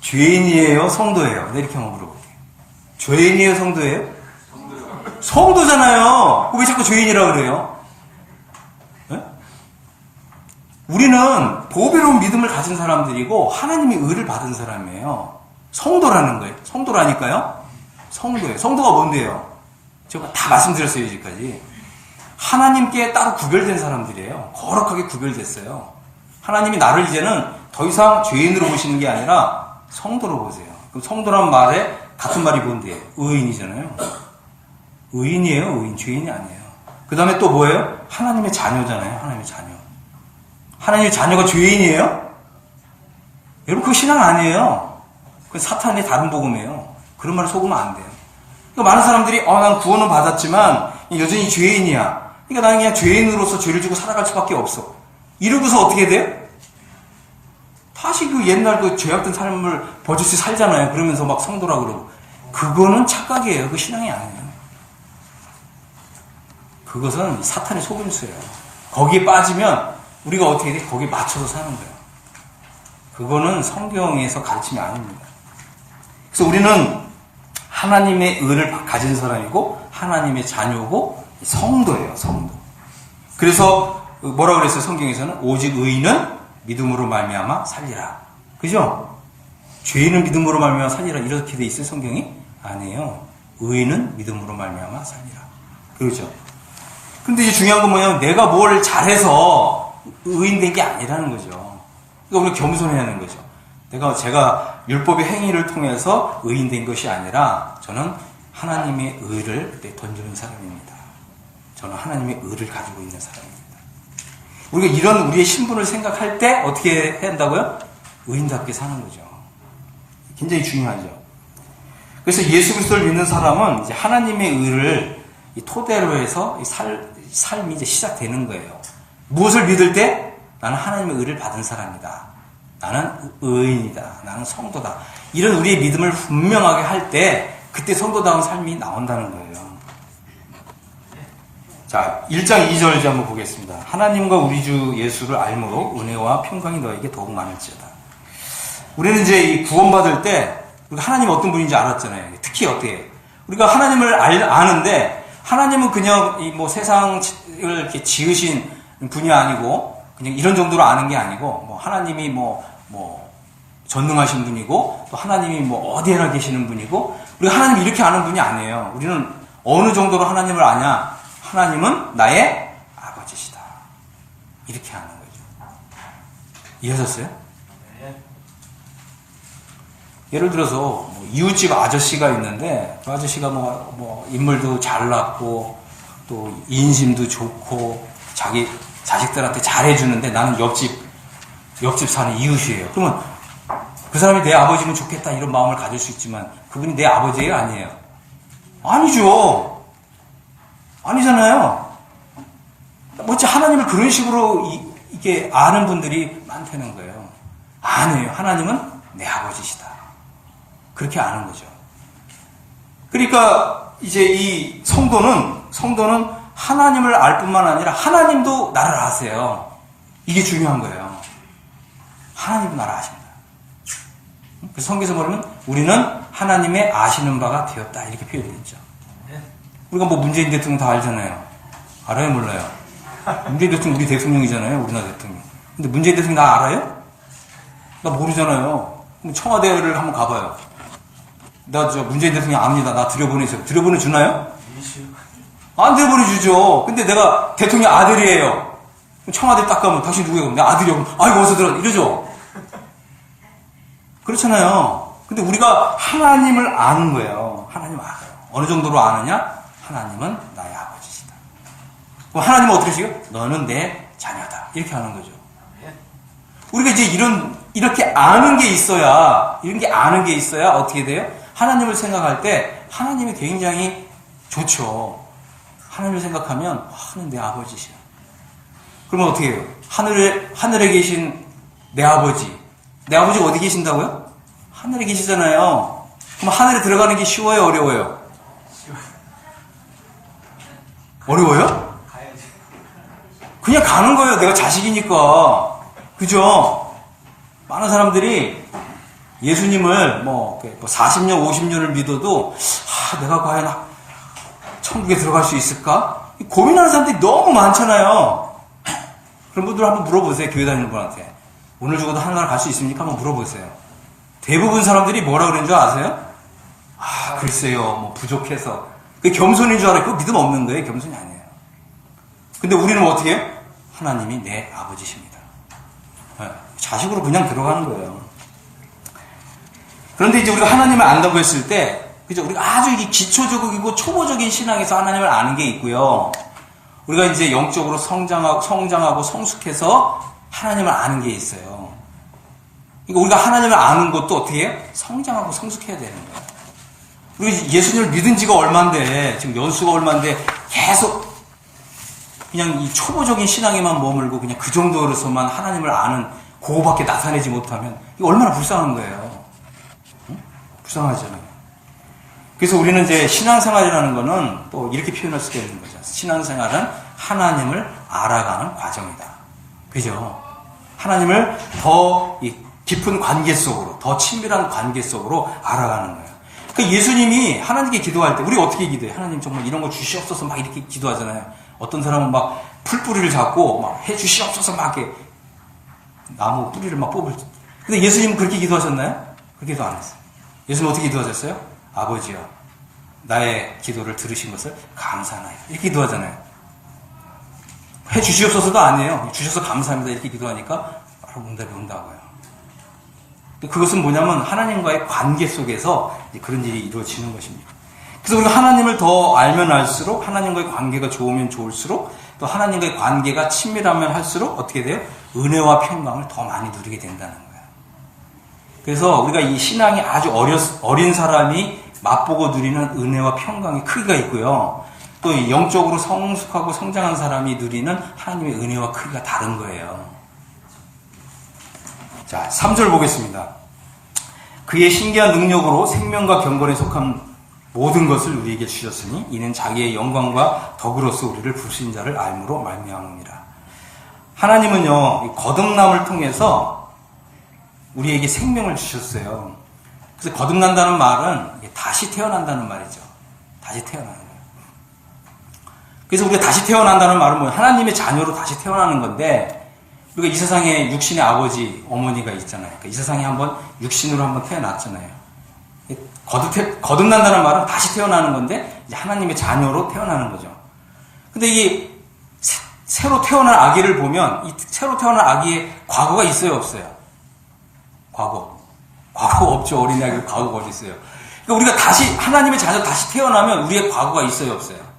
죄인이에요? 성도예요? 네, 이렇게 한번 물어볼게요. 죄인이에요? 성도예요? 성도잖아요. 왜 자꾸 죄인이라고 그래요? 네? 우리는 보배로운 믿음을 가진 사람들이고 하나님의 의를 받은 사람이에요. 성도라는 거예요. 성도라니까요. 성도예요. 성도가 뭔데요? 제가 다 말씀드렸어요, 여기까지. 하나님께 따로 구별된 사람들이에요. 거룩하게 구별됐어요. 하나님이 나를 이제는 더 이상 죄인으로 보시는 게 아니라 성도로 보세요. 그럼 성도란 말에 같은 말이 뭔데요? 의인이잖아요. 의인이에요, 의인. 죄인이 아니에요. 그 다음에 또 뭐예요? 하나님의 자녀잖아요. 하나님의 자녀. 하나님의 자녀가 죄인이에요? 여러분, 그거 신앙 아니에요. 그건 사탄의 다른 복음이에요. 그런 말을 속으면 안 돼요. 그러니까 많은 사람들이 난 구원은 받았지만 여전히 죄인이야. 그러니까 나는 그냥 죄인으로서 죄를 지고 살아갈 수밖에 없어. 이러고서 어떻게 돼요? 다시 그 옛날 그 죄악된 삶을 버젓이 살잖아요. 그러면서 막 성도라고 그러고. 그거는 착각이에요. 그 신앙이 아니에요. 그것은 사탄의 속임수예요. 거기에 빠지면 우리가 어떻게 돼? 거기에 맞춰서 사는 거예요. 그거는 성경에서 가르침이 아닙니다. 그래서 우리는 하나님의 의를 가진 사람이고 하나님의 자녀고 성도예요. 성도. 그래서 뭐라고 그랬어요? 성경에서는 오직 의인은 믿음으로 말미암아 살리라. 그죠? 죄인은 믿음으로 말미암아 살리라 이렇게 돼 있어요. 성경이? 아니에요. 의인은 믿음으로 말미암아 살리라. 그렇죠? 근데 이제 중요한 건 뭐냐면 내가 뭘 잘해서 의인 된 게 아니라는 거죠. 그러니까 우리 겸손해야 하는 거죠. 제가 율법의 행위를 통해서 의인 된 것이 아니라 저는 하나님의 의를 그때 던지는 사람입니다. 저는 하나님의 의를 가지고 있는 사람입니다. 우리가 이런 우리의 신분을 생각할 때 어떻게 해야 한다고요? 의인답게 사는 거죠. 굉장히 중요하죠. 그래서 예수 그리스도를 믿는 사람은 이제 하나님의 의를 토대로 해서 삶이 이제 시작되는 거예요. 무엇을 믿을 때? 나는 하나님의 의를 받은 사람이다. 나는 의인이다. 나는 성도다. 이런 우리의 믿음을 분명하게 할 때 그때 성도다운 삶이 나온다는 거예요. 자, 1장 2절 이제 한번 보겠습니다. 하나님과 우리 주 예수를 알므로 은혜와 평강이 너에게 더욱 많을지어다. 우리는 이제 이 구원받을 때 우리가 하나님 어떤 분인지 알았잖아요. 특히 어떻게 우리가 하나님을 아는데 하나님은 그냥 이 뭐 세상을 이렇게 지으신 분이 아니고 그냥 이런 정도로 아는 게 아니고 뭐 하나님이 뭐 전능하신 분이고 또 하나님이 뭐 어디에나 계시는 분이고 우리가 하나님 이렇게 아는 분이 아니에요. 우리는 어느 정도로 하나님을 아냐? 하나님은 나의 아버지시다. 이렇게 아는 거죠. 이해하셨어요? 네. 예를 들어서 뭐 이웃집 아저씨가 있는데 그 아저씨가 뭐 인물도 잘났고 또 인심도 좋고 자기 자식들한테 잘해주는데 나는 옆집 사는 이웃이에요. 그러면 그 사람이 내 아버지면 좋겠다 이런 마음을 가질 수 있지만 그분이 내 아버지예요? 아니에요? 아니죠. 아니잖아요. 어째 하나님을 그런 식으로 이게 아는 분들이 많다는 거예요. 아니에요. 하나님은 내 아버지시다. 그렇게 아는 거죠. 그러니까 이제 이 성도는 하나님을 알 뿐만 아니라 하나님도 나를 아세요. 이게 중요한 거예요. 하나님도 나를 아십니다. 그래서 성경에서 보면 우리는 하나님의 아시는 바가 되었다 이렇게 표현되어 있죠. 우리가 뭐 문재인 대통령 다 알잖아요. 알아요? 몰라요? 문재인 대통령 우리 대통령이잖아요. 우리나라 대통령. 근데 문재인 대통령 나 알아요? 나 모르잖아요. 그럼 청와대를 한번 가봐요. 나 저 문재인 대통령 압니다. 나 들여보내세요. 들여보내주나요? 안 들여보내주죠. 근데 내가 대통령 아들이에요. 청와대 딱 가면 당신 누구예요? 내 아들이요. 아이고 어서 들어 이러죠. 그렇잖아요. 근데 우리가 하나님을 아는 거예요. 하나님 알아요. 어느 정도로 아느냐? 하나님은 나의 아버지시다. 그럼 하나님은 어떻게 하시요? 너는 내 자녀다. 이렇게 하는 거죠. 우리가 이제 이렇게 아는 게 있어야, 이런 게 아는 게 있어야 어떻게 돼요? 하나님을 생각할 때 하나님이 굉장히 좋죠. 하나님을 생각하면 하나님 내 아버지시야. 그러면 어떻게 해요? 하늘에 계신 내 아버지. 내 아버지가 어디 계신다고요? 하늘에 계시잖아요. 그럼 하늘에 들어가는 게 쉬워요? 어려워요? 어려워요? 그냥 가는 거예요. 내가 자식이니까. 그죠? 많은 사람들이 예수님을 40년, 50년을 믿어도 내가 과연 천국에 들어갈 수 있을까? 고민하는 사람들이 너무 많잖아요. 그런 분들 한번 물어보세요. 교회 다니는 분한테. 오늘 죽어도 하늘나라 갈 수 있습니까? 한번 물어보세요. 대부분 사람들이 뭐라 그러는 줄 아세요? 글쎄요. 부족해서. 그게 겸손인 줄 알아요. 그거 믿음 없는 거예요. 겸손이 아니에요. 근데 우리는 어떻게 해요? 하나님이 내 아버지십니다. 자식으로 그냥 들어가는 거예요. 그런데 이제 우리가 하나님을 안다고 했을 때, 그죠? 우리가 아주 기초적이고 초보적인 신앙에서 하나님을 아는 게 있고요. 우리가 이제 영적으로 성장하고 성숙해서 하나님을 아는 게 있어요. 그러니까 우리가 하나님을 아는 것도 어떻게 해요? 성장하고 성숙해야 되는 거예요. 우리가 예수님을 믿은 지가 얼만데, 지금 연수가 얼만데, 계속 그냥 이 초보적인 신앙에만 머물고 그냥 그 정도로서만 하나님을 아는 그거밖에 나타내지 못하면 이거 얼마나 불쌍한 거예요. 응? 불쌍하잖아요. 그래서 우리는 이제 신앙생활이라는 거는 또 이렇게 표현할 수가 있는 거죠. 신앙생활은 하나님을 알아가는 과정이다. 그죠? 하나님을 더 깊은 관계 속으로, 더 친밀한 관계 속으로 알아가는 거예요. 그러니까 예수님이 하나님께 기도할 때 우리 어떻게 기도해요? 하나님 정말 이런 거 주시옵소서 막 이렇게 기도하잖아요. 어떤 사람은 막 풀뿌리를 잡고 막 해주시옵소서 막 이렇게 나무 뿌리를 막 뽑을. 근데 예수님은 그렇게 기도하셨나요? 그렇게 기도 안 했어요. 예수님은 어떻게 기도하셨어요? 아버지여, 나의 기도를 들으신 것을 감사하나요. 이렇게 기도하잖아요. 해주시옵소서도 아니에요. 주셔서 감사합니다. 이렇게 기도하니까 바로 응답이 온다고요. 그것은 뭐냐면 하나님과의 관계 속에서 그런 일이 이루어지는 것입니다. 그래서 우리가 하나님을 더 알면 알수록 하나님과의 관계가 좋으면 좋을수록 또 하나님과의 관계가 친밀하면 할수록 어떻게 돼요? 은혜와 평강을 더 많이 누리게 된다는 거예요. 그래서 우리가 이 신앙이 아주 어린 사람이 맛보고 누리는 은혜와 평강의 크기가 있고요. 또 영적으로 성숙하고 성장한 사람이 누리는 하나님의 은혜와 크기가 다른 거예요. 자, 3절 보겠습니다. 그의 신기한 능력으로 생명과 경건에 속한 모든 것을 우리에게 주셨으니 이는 자기의 영광과 덕으로서 우리를 부르신 자를 알므로 말미암으니라. 하나님은요, 거듭남을 통해서 우리에게 생명을 주셨어요. 그래서 거듭난다는 말은 다시 태어난다는 말이죠. 다시 태어나는 거예요. 그래서 우리가 다시 태어난다는 말은 뭐예요? 하나님의 자녀로 다시 태어나는 건데, 우리가 이 세상에 육신의 아버지, 어머니가 있잖아요. 그러니까 이 세상에 한번 육신으로 한번 태어났잖아요. 거듭난다는 말은 다시 태어나는 건데, 이제 하나님의 자녀로 태어나는 거죠. 근데 이게 새로 태어난 아기를 보면, 이 새로 태어난 아기의 과거가 있어요, 없어요? 과거 없죠. 어린아기 과거가 어디 있어요? 그러니까 우리가 다시, 하나님의 자녀 다시 태어나면 우리의 과거가 있어요, 없어요?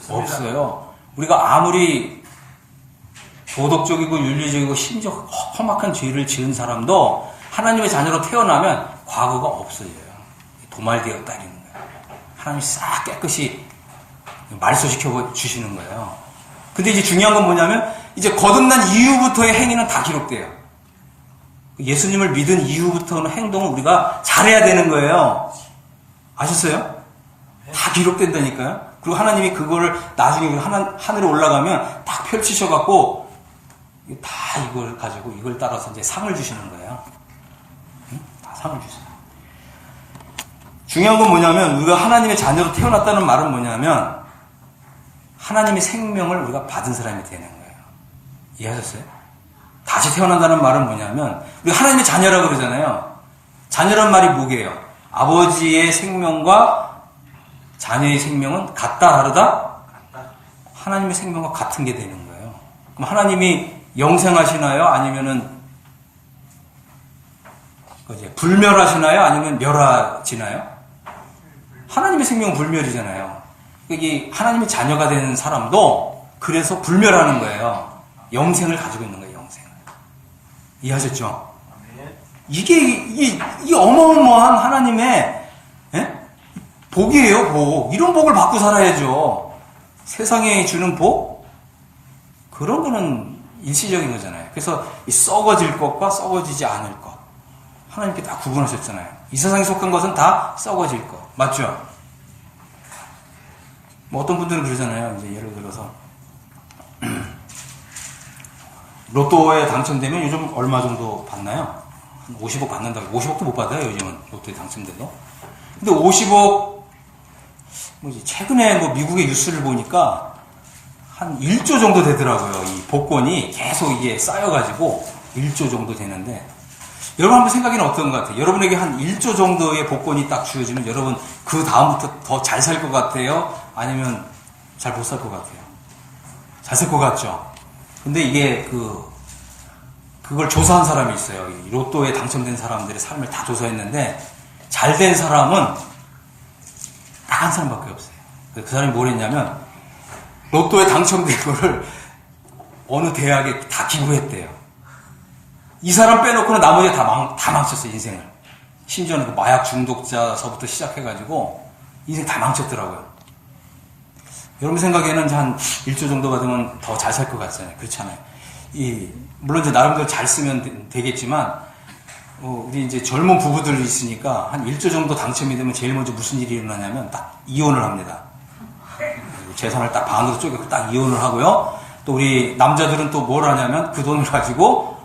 없어요. 우리가 아무리 도덕적이고 윤리적이고 심지어 험악한 죄를 지은 사람도 하나님의 자녀로 태어나면 과거가 없어져요. 도말되었다 이러는 거예요. 하나님이 싹 깨끗이 말소시켜 주시는 거예요. 근데 이제 중요한 건 뭐냐면 이제 거듭난 이후부터의 행위는 다 기록돼요. 예수님을 믿은 이후부터는 행동은 우리가 잘해야 되는 거예요. 아셨어요? 다 기록된다니까요. 그리고 하나님이 그거를 나중에 하늘에 올라가면 딱 펼치셔갖고 다 이걸 가지고 이걸 따라서 이제 상을 주시는 거예요. 응? 다 상을 주세요. 중요한 건 뭐냐면 우리가 하나님의 자녀로 태어났다는 말은 뭐냐면 하나님의 생명을 우리가 받은 사람이 되는 거예요. 이해하셨어요? 다시 태어난다는 말은 뭐냐면 우리가 하나님의 자녀라고 그러잖아요. 자녀란 말이 뭐게요? 아버지의 생명과 자녀의 생명은 같다 다르다? 하나님의 생명과 같은 게 되는 거예요. 그럼 하나님이 영생하시나요? 아니면은 불멸하시나요? 아니면 멸하지나요? 하나님의 생명은 불멸이잖아요. 이게 하나님의 자녀가 되는 사람도 그래서 불멸하는 거예요. 영생을 가지고 있는 거예요. 영생을. 이해하셨죠? 이게 어마어마한 하나님의 복이에요. 복. 이런 복을 받고 살아야죠. 세상에 주는 복? 그런 거는 일시적인 거잖아요. 그래서 이 썩어질 것과 썩어지지 않을 것 하나님께 다 구분하셨잖아요. 이 세상에 속한 것은 다 썩어질 것. 맞죠? 뭐 어떤 분들은 그러잖아요. 이제 예를 들어서 로또에 당첨되면 요즘 얼마 정도 받나요? 한 50억 받는다고. 50억도 못 받아요. 요즘은 로또에 당첨돼도. 근데 50억 뭐지? 최근에 뭐 미국의 뉴스를 보니까 한 1조 정도 되더라고요. 이 복권이 계속 이게 쌓여가지고 1조 정도 되는데 여러분 한번 생각에는 어떤 것 같아요? 여러분에게 한 1조 정도의 복권이 딱 주어지면 여러분 그 다음부터 더 잘 살 것 같아요? 아니면 잘 못 살 것 같아요? 잘 살 것 같죠? 근데 이게 그걸 조사한 사람이 있어요. 이 로또에 당첨된 사람들의 삶을 다 조사했는데 잘 된 사람은 딱 한 사람밖에 없어요. 그 사람이 뭘 했냐면 로또에 당첨된 거를 어느 대학에 다 기부했대요. 이 사람 빼놓고는 나머지가 다 망쳤어요. 인생을. 심지어는 그 마약 중독자서부터 시작해가지고 인생 다 망쳤더라고요. 여러분 생각에는 한 1조 정도 받으면 더 잘 살 것 같잖아요. 그렇잖아요. 물론 이제 나름대로 잘 쓰면 되겠지만 우리 이제 젊은 부부들이 있으니까 한 1조 정도 당첨이 되면 제일 먼저 무슨 일이 일어나냐면 딱 이혼을 합니다. 재산을 딱 반으로 쪼개고 딱 이혼을 하고요. 또 우리 남자들은 또 뭘 하냐면 그 돈을 가지고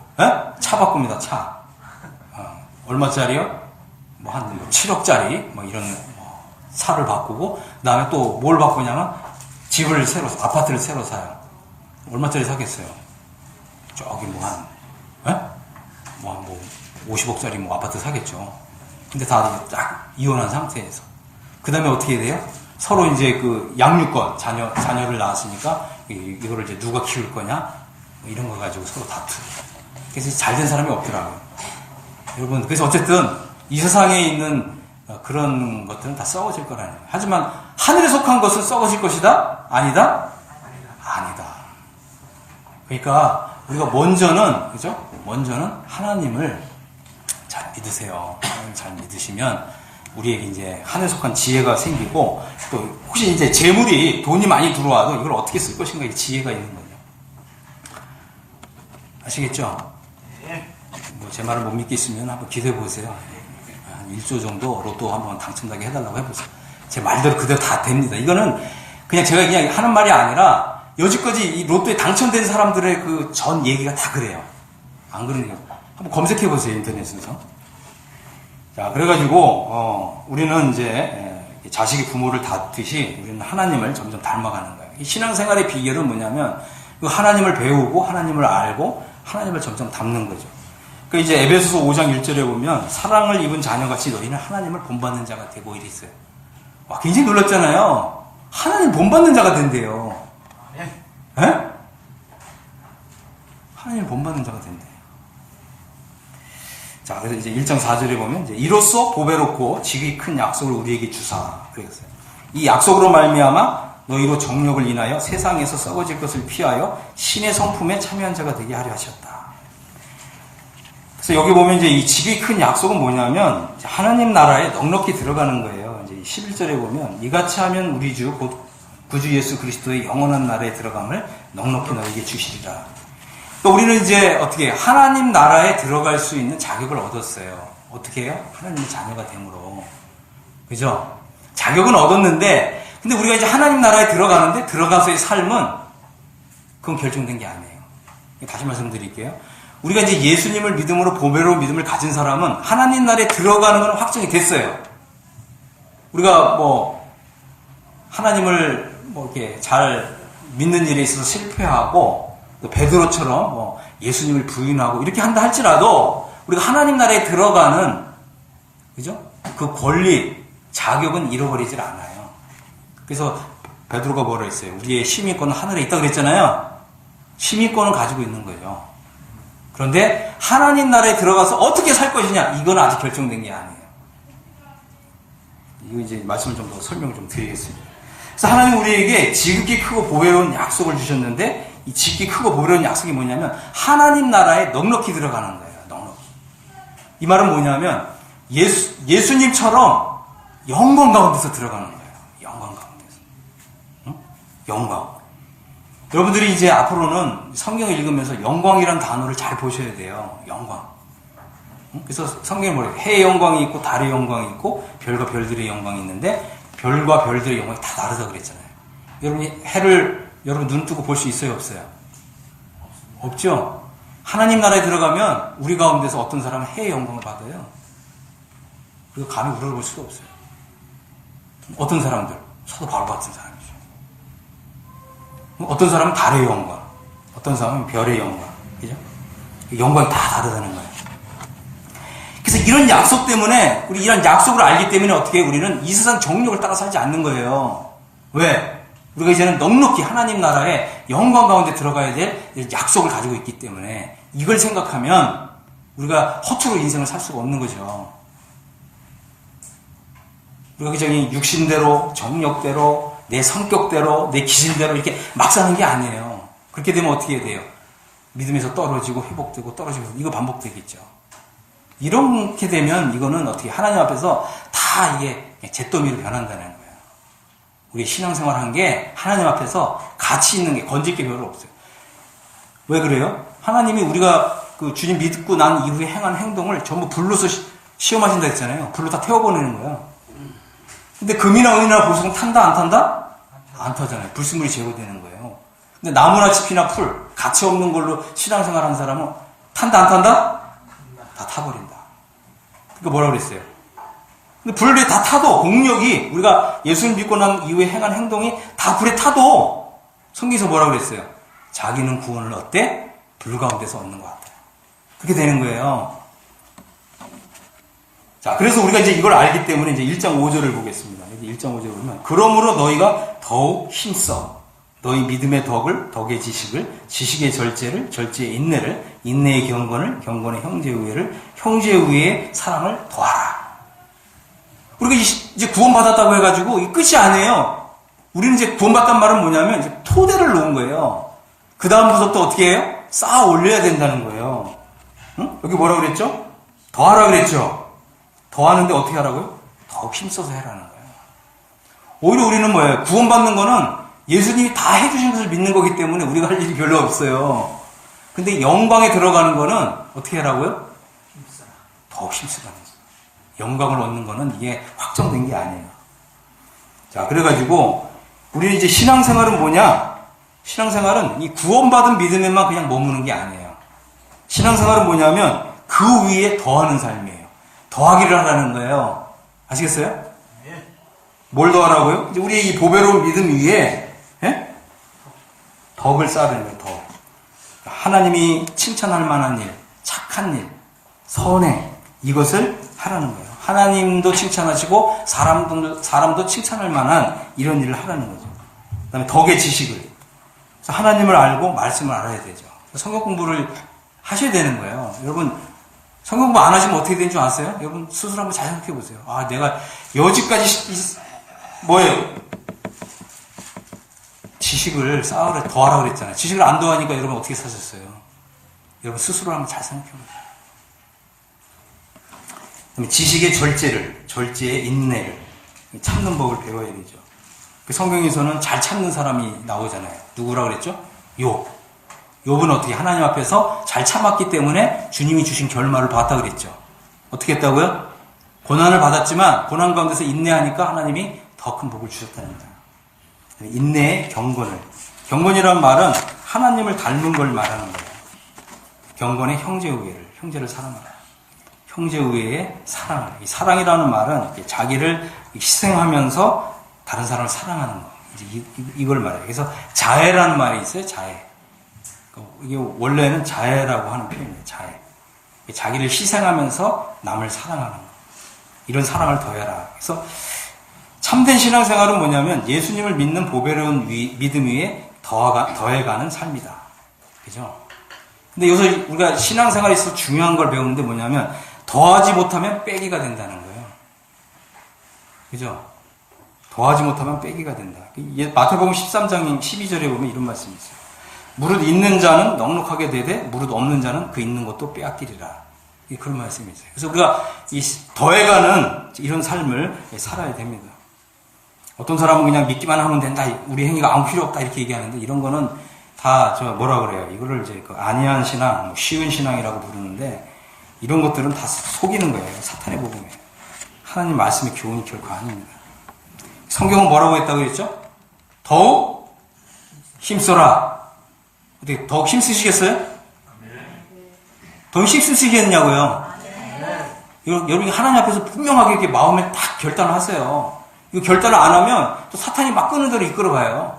차 바꿉니다. 차. 얼마짜리요? 뭐 한 7억짜리 뭐 이런 차를 바꾸고 그다음에 또 뭘 바꾸냐면 아파트를 새로 사요. 얼마짜리 사겠어요? 저기 뭐 50억짜리 뭐 아파트 사겠죠. 근데 다 딱 이혼한 상태에서. 그 다음에 어떻게 돼요? 서로 이제 그 양육권, 자녀를 낳았으니까 이거를 이제 누가 키울 거냐? 뭐 이런 거 가지고 서로 다투고. 그래서 잘 된 사람이 없더라고요. 여러분, 그래서 어쨌든 이 세상에 있는 그런 것들은 다 썩어질 거라는 거예요. 하지만 하늘에 속한 것은 썩어질 것이다? 아니다? 아니다. 그러니까 우리가 먼저는, 그죠? 먼저는 하나님을 잘 믿으세요. 하나님을 잘 믿으시면 우리에게 이제 하늘에 속한 지혜가 생기고 또 혹시 이제 돈이 많이 들어와도 이걸 어떻게 쓸 것인가 이 지혜가 있는 거죠. 아시겠죠? 뭐 제 말을 못 믿겠으면 한번 기도해 보세요. 한 1조 정도 로또 한번 당첨되게 해달라고 해보세요. 제 말대로 그대로 다 됩니다. 이거는 그냥 제가 그냥 하는 말이 아니라 여지까지 이 로또에 당첨된 사람들의 그 전 얘기가 다 그래요. 안 그러네요. 한번 검색해 보세요. 인터넷에서. 자, 그래가지고 우리는 이제 자식이 부모를 닮듯이 우리는 하나님을 점점 닮아가는 거예요. 이 신앙생활의 비결은 뭐냐면 하나님을 배우고 하나님을 알고 하나님을 점점 닮는 거죠. 그 이제 에베소서 5장 1절에 보면 사랑을 입은 자녀같이 너희는 하나님을 본받는 자가 되고 이랬어요. 와, 굉장히 놀랐잖아요. 하나님 본받는 자가 된대요. 에? 하나님 본받는 자가 된대요. 자, 그래서 이제 1장 4절에 보면 이제 이로써 보배롭고 지극히 큰 약속을 우리에게 주사 그랬어요. 이 약속으로 말미암아 너희로 정욕을 인하여 세상에서 썩어질 것을 피하여 신의 성품에 참여한 자가 되게 하려 하셨다. 그래서 여기 보면 이제 이 지극히 큰 약속은 뭐냐면 하나님 나라에 넉넉히 들어가는 거예요. 이제 11절에 보면 이같이 하면 우리 주 곧 구주 예수 그리스도의 영원한 나라에 들어감을 넉넉히 너에게 주시리라. 또 우리는 이제 어떻게 하나님 나라에 들어갈 수 있는 자격을 얻었어요. 어떻게 해요? 하나님의 자녀가 됨으로. 그죠? 자격은 얻었는데 근데 우리가 이제 하나님 나라에 들어가는데 들어가서의 삶은 그건 결정된 게 아니에요. 다시 말씀드릴게요. 우리가 이제 예수님을 믿음으로 보배로운 믿음을 가진 사람은 하나님 나라에 들어가는 건 확정이 됐어요. 우리가 뭐 하나님을 뭐 이렇게 잘 믿는 일에 있어서 실패하고 또 베드로처럼 뭐 예수님을 부인하고 이렇게 한다 할지라도 우리가 하나님 나라에 들어가는 그죠? 그 권리, 자격은 잃어버리질 않아요. 그래서 베드로가 뭐라 했어요? 우리의 시민권은 하늘에 있다고 그랬잖아요. 시민권을 가지고 있는 거죠. 그런데 하나님 나라에 들어가서 어떻게 살 것이냐 이건 아직 결정된 게 아니에요. 이거 이제 말씀을 좀 더 설명을 좀 드리겠습니다. 그래서 하나님 우리에게 지극히 크고 보배로운 약속을 주셨는데 이 지극히 크고 보배로운 약속이 뭐냐면 하나님 나라에 넉넉히 들어가는 거예요. 넉넉히. 이 말은 뭐냐면 예수님처럼 영광 가운데서 들어가는 거예요. 영광 가운데서. 응? 영광. 여러분들이 이제 앞으로는 성경을 읽으면서 영광이라는 단어를 잘 보셔야 돼요. 영광. 그래서 성경에 뭐래요? 해의 영광이 있고 달의 영광이 있고 별과 별들의 영광이 있는데 별과 별들의 영광이 다 다르다고 그랬잖아요. 여러분이 해를 여러분 눈 뜨고 볼 수 있어요? 없어요? 없죠? 하나님 나라에 들어가면 우리 가운데서 어떤 사람은 해의 영광을 받아요. 그리고 감히 우러러볼 수가 없어요. 어떤 사람들? 사도 바울 같은 사람이죠. 어떤 사람은 달의 영광, 어떤 사람은 별의 영광, 그죠? 영광이 다 다르다는 거예요. 그래서 이런 약속 때문에, 우리 이런 약속을 알기 때문에 어떻게 우리는 이 세상 정욕을 따라 살지 않는 거예요. 왜? 우리가 이제는 넉넉히 하나님 나라에 영광 가운데 들어가야 될 약속을 가지고 있기 때문에 이걸 생각하면 우리가 허투루 인생을 살 수가 없는 거죠. 우리가 그냥 육신대로, 정욕대로, 내 성격대로, 내 기질대로 이렇게 막 사는 게 아니에요. 그렇게 되면 어떻게 해야 돼요? 믿음에서 떨어지고 회복되고 떨어지고 이거 반복되겠죠. 이렇게 되면 이거는 어떻게 하나님 앞에서 다 이게 잿더미로 변한다는 거예요. 우리 신앙생활 한 게 하나님 앞에서 가치 있는 게 건질 게 별로 없어요. 왜 그래요? 하나님이 우리가 그 주님 믿고 난 이후에 행한 행동을 전부 불로서 시험하신다 했잖아요. 불로 다 태워보내는 거예요. 근데 금이나 은이나 보석은 탄다 안 탄다? 안 타잖아요. 불순물이 제거되는 거예요. 근데 나무나 짚이나 풀 가치 없는 걸로 신앙생활 한 사람은 탄다 안 탄다? 다 타버린다. 그러니까 뭐라고 그랬어요? 근데 불에 다 타도 공력이 우리가 예수를 믿고 난 이후에 행한 행동이 다 불에 타도 성경에서 뭐라고 그랬어요? 자기는 구원을 어때? 불 가운데서 얻는 것 같아요. 그렇게 되는 거예요. 자, 그래서 우리가 이제 이걸 알기 때문에 이제 1장 5절을 보겠습니다. 여기 1장 5절을 보면 그러므로 너희가 더욱 힘써 너희 믿음의 덕을 지식을 지식의 절제를 절제의 인내를 인내의 경건을 경건의 형제의 우애를 형제의 우애의 사랑을 더하라. 우리가 이제 구원받았다고 해가지고 이 끝이 아니에요. 우리는 이제 구원받단 말은 뭐냐면 이제 토대를 놓은 거예요. 그 다음부터 어떻게 해요? 쌓아 올려야 된다는 거예요. 응? 여기 뭐라고 그랬죠? 더하라 그랬죠? 더하는데 어떻게 하라고요? 더욱 힘써서 해라는 거예요. 오히려 우리는 뭐예요? 구원받는 거는 예수님이 다 해주신 것을 믿는 거기 때문에 우리가 할 일이 별로 없어요. 근데 영광에 들어가는 거는 어떻게 하라고요? 더욱 힘쓰라는 거예요. 영광을 얻는 거는 이게 확정된 게 아니에요. 자, 그래가지고 우리는 이제 신앙생활은 뭐냐? 신앙생활은 이 구원받은 믿음에만 그냥 머무는 게 아니에요. 신앙생활은 뭐냐면 그 위에 더하는 삶이에요. 더하기를 하라는 거예요. 아시겠어요? 뭘 더하라고요? 이제 우리의 이 보배로운 믿음 위에 덕을 쌓는 거예요. 덕. 하나님이 칭찬할 만한 일, 착한 일, 선행 이것을 하라는 거예요. 하나님도 칭찬하시고 사람도 칭찬할 만한 이런 일을 하라는 거죠. 그다음에 덕의 지식을. 그래서 하나님을 알고 말씀을 알아야 되죠. 성경 공부를 하셔야 되는 거예요. 여러분 성경 공부 안 하시면 어떻게 되는 줄 아세요? 여러분 스스로 한번 잘 생각해 보세요. 아, 내가 여지까지 뭐예요? 지식을 쌓으라 더하라고 그랬잖아요. 지식을 안 더하니까 여러분 어떻게 사셨어요? 여러분 스스로 한번 잘 생각해 보세요. 그다음에 지식의 절제의 인내를, 참는 법을 배워야 되죠. 그 성경에서는 잘 참는 사람이 나오잖아요. 누구라 그랬죠? 욥은 어떻게 하나님 앞에서 잘 참았기 때문에 주님이 주신 결말을 봤다 그랬죠. 어떻게 했다고요? 고난을 받았지만 고난 가운데서 인내하니까 하나님이 더 큰 복을 주셨답니다. 인내의 경건이라는 말은 하나님을 닮은 걸 말하는 거예요. 경건의 형제를 사랑하라. 형제 우애의 사랑하라. 이 사랑이라는 말은 자기를 희생하면서 다른 사람을 사랑하는 거. 이제 이걸 말해요. 그래서 자애라는 말이 있어요. 자애. 이게 원래는 자애라고 하는 표현이에요. 자애. 자기를 희생하면서 남을 사랑하는 거. 이런 사랑을 더해라. 그래서 참된 신앙생활은 뭐냐면 예수님을 믿는 보배로운 믿음 위에 더해가는 삶이다. 그죠? 근데 여기서 우리가 신앙생활에 있어서 중요한 걸 배우는데 뭐냐면 더하지 못하면 빼기가 된다는 거예요. 그죠? 더하지 못하면 빼기가 된다. 마태복음 13장 12절에 보면 이런 말씀이 있어요. 무릇 있는 자는 넉넉하게 되되 무릇 없는 자는 그 있는 것도 빼앗기리라. 그런 말씀이 있어요. 그래서 우리가 이 더해가는 이런 삶을 살아야 됩니다. 어떤 사람은 그냥 믿기만 하면 된다. 우리 행위가 아무 필요 없다. 이렇게 얘기하는데 이런 거는 다 뭐라 그래요. 이거를 이제 안이한 신앙, 쉬운 신앙이라고 부르는데 이런 것들은 다 속이는 거예요. 사탄의 복음이에요. 하나님 말씀의 교훈이 결코 아닙니다. 성경은 뭐라고 했다고 그랬죠? 더욱 힘써라. 어떻게 더욱 힘쓰시겠어요? 더욱 힘쓰시겠냐고요? 여러분이 하나님 앞에서 분명하게 이렇게 마음에 딱 결단을 하세요. 이거 결단을 안 하면 또 사탄이 막 끄는 대로 이끌어가요.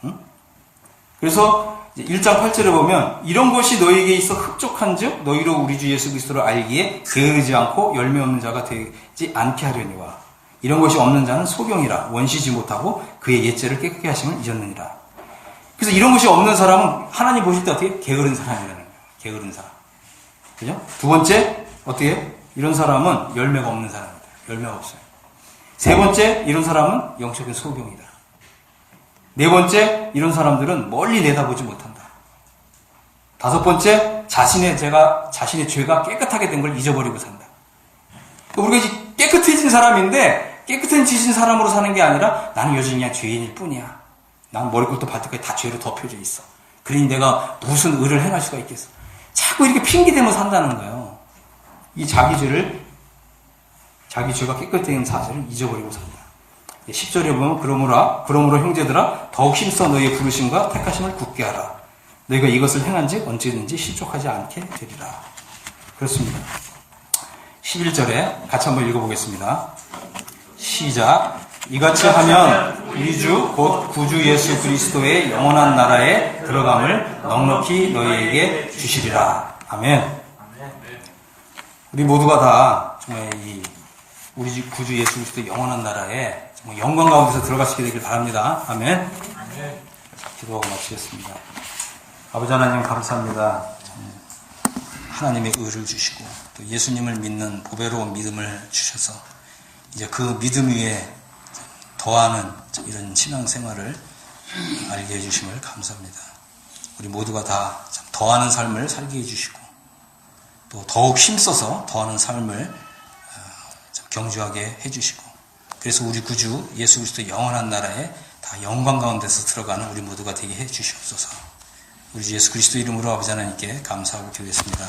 응? 그래서 1장 8절에 보면 이런 것이 너희에게 있어 흡족한 즉 너희로 우리 주 예수 그리스도를 알기에 게으르지 않고 열매 없는 자가 되지 않게 하려니와 이런 것이 없는 자는 소경이라 원시지 못하고 그의 옛죄를 깨끗게 하심을 잊었느니라. 그래서 이런 것이 없는 사람은 하나님 보실 때 어떻게? 게으른 사람이라는 거예요. 게으른 사람. 그죠? 두 번째, 어떻게? 이런 사람은 열매가 없는 사람입니다. 열매가 없어요. 세 번째, 이런 사람은 영적인 소경이다. 네 번째, 이런 사람들은 멀리 내다보지 못한다. 다섯 번째, 자신의 죄가 깨끗하게 된 걸 잊어버리고 산다. 우리가 이제 깨끗해진 사람인데, 깨끗해진 사람으로 사는 게 아니라 나는 여전히 그냥 죄인일 뿐이야. 난 머리끝부터 발끝까지 다 죄로 덮여져 있어. 그러니 내가 무슨 의를 행할 수가 있겠어. 자꾸 이렇게 핑계대며 산다는 거예요. 이 자기 죄가 깨끗된 사실을 잊어버리고 산다. 10절에 보면 그러므로 형제들아 더욱 힘써 너희의 부르심과 택하심을 굳게 하라. 너희가 이것을 행한즉 언제든지 실족하지 않게 되리라. 그렇습니다. 11절에 같이 한번 읽어보겠습니다. 시작. 이같이 하면 우리 주 곧 구주 예수 그리스도의 영원한 나라에 들어감을 넉넉히 너희에게 주시리라. 아멘. 우리 모두가 다 정말 우리 주 구주 예수 그리스도의 영원한 나라에 정말 영광 가운데서 들어갈 수 있게 되길 바랍니다. 아멘. 기도하고 마치겠습니다. 아버지 하나님 감사합니다. 하나님의 의를 주시고 또 예수님을 믿는 보배로운 믿음을 주셔서 이제 그 믿음 위에 더하는 이런 신앙생활을 알게 해주심을 감사합니다. 우리 모두가 다 더하는 삶을 살게 해주시고 또 더욱 힘써서 더하는 삶을 경주하게 해주시고 그래서 우리 구주 예수 그리스도 영원한 나라에 다 영광 가운데서 들어가는 우리 모두가 되게 해주시옵소서. 우리 주 예수 그리스도 이름으로 아버지 하나님께 감사하고 기도했습니다.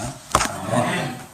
아멘.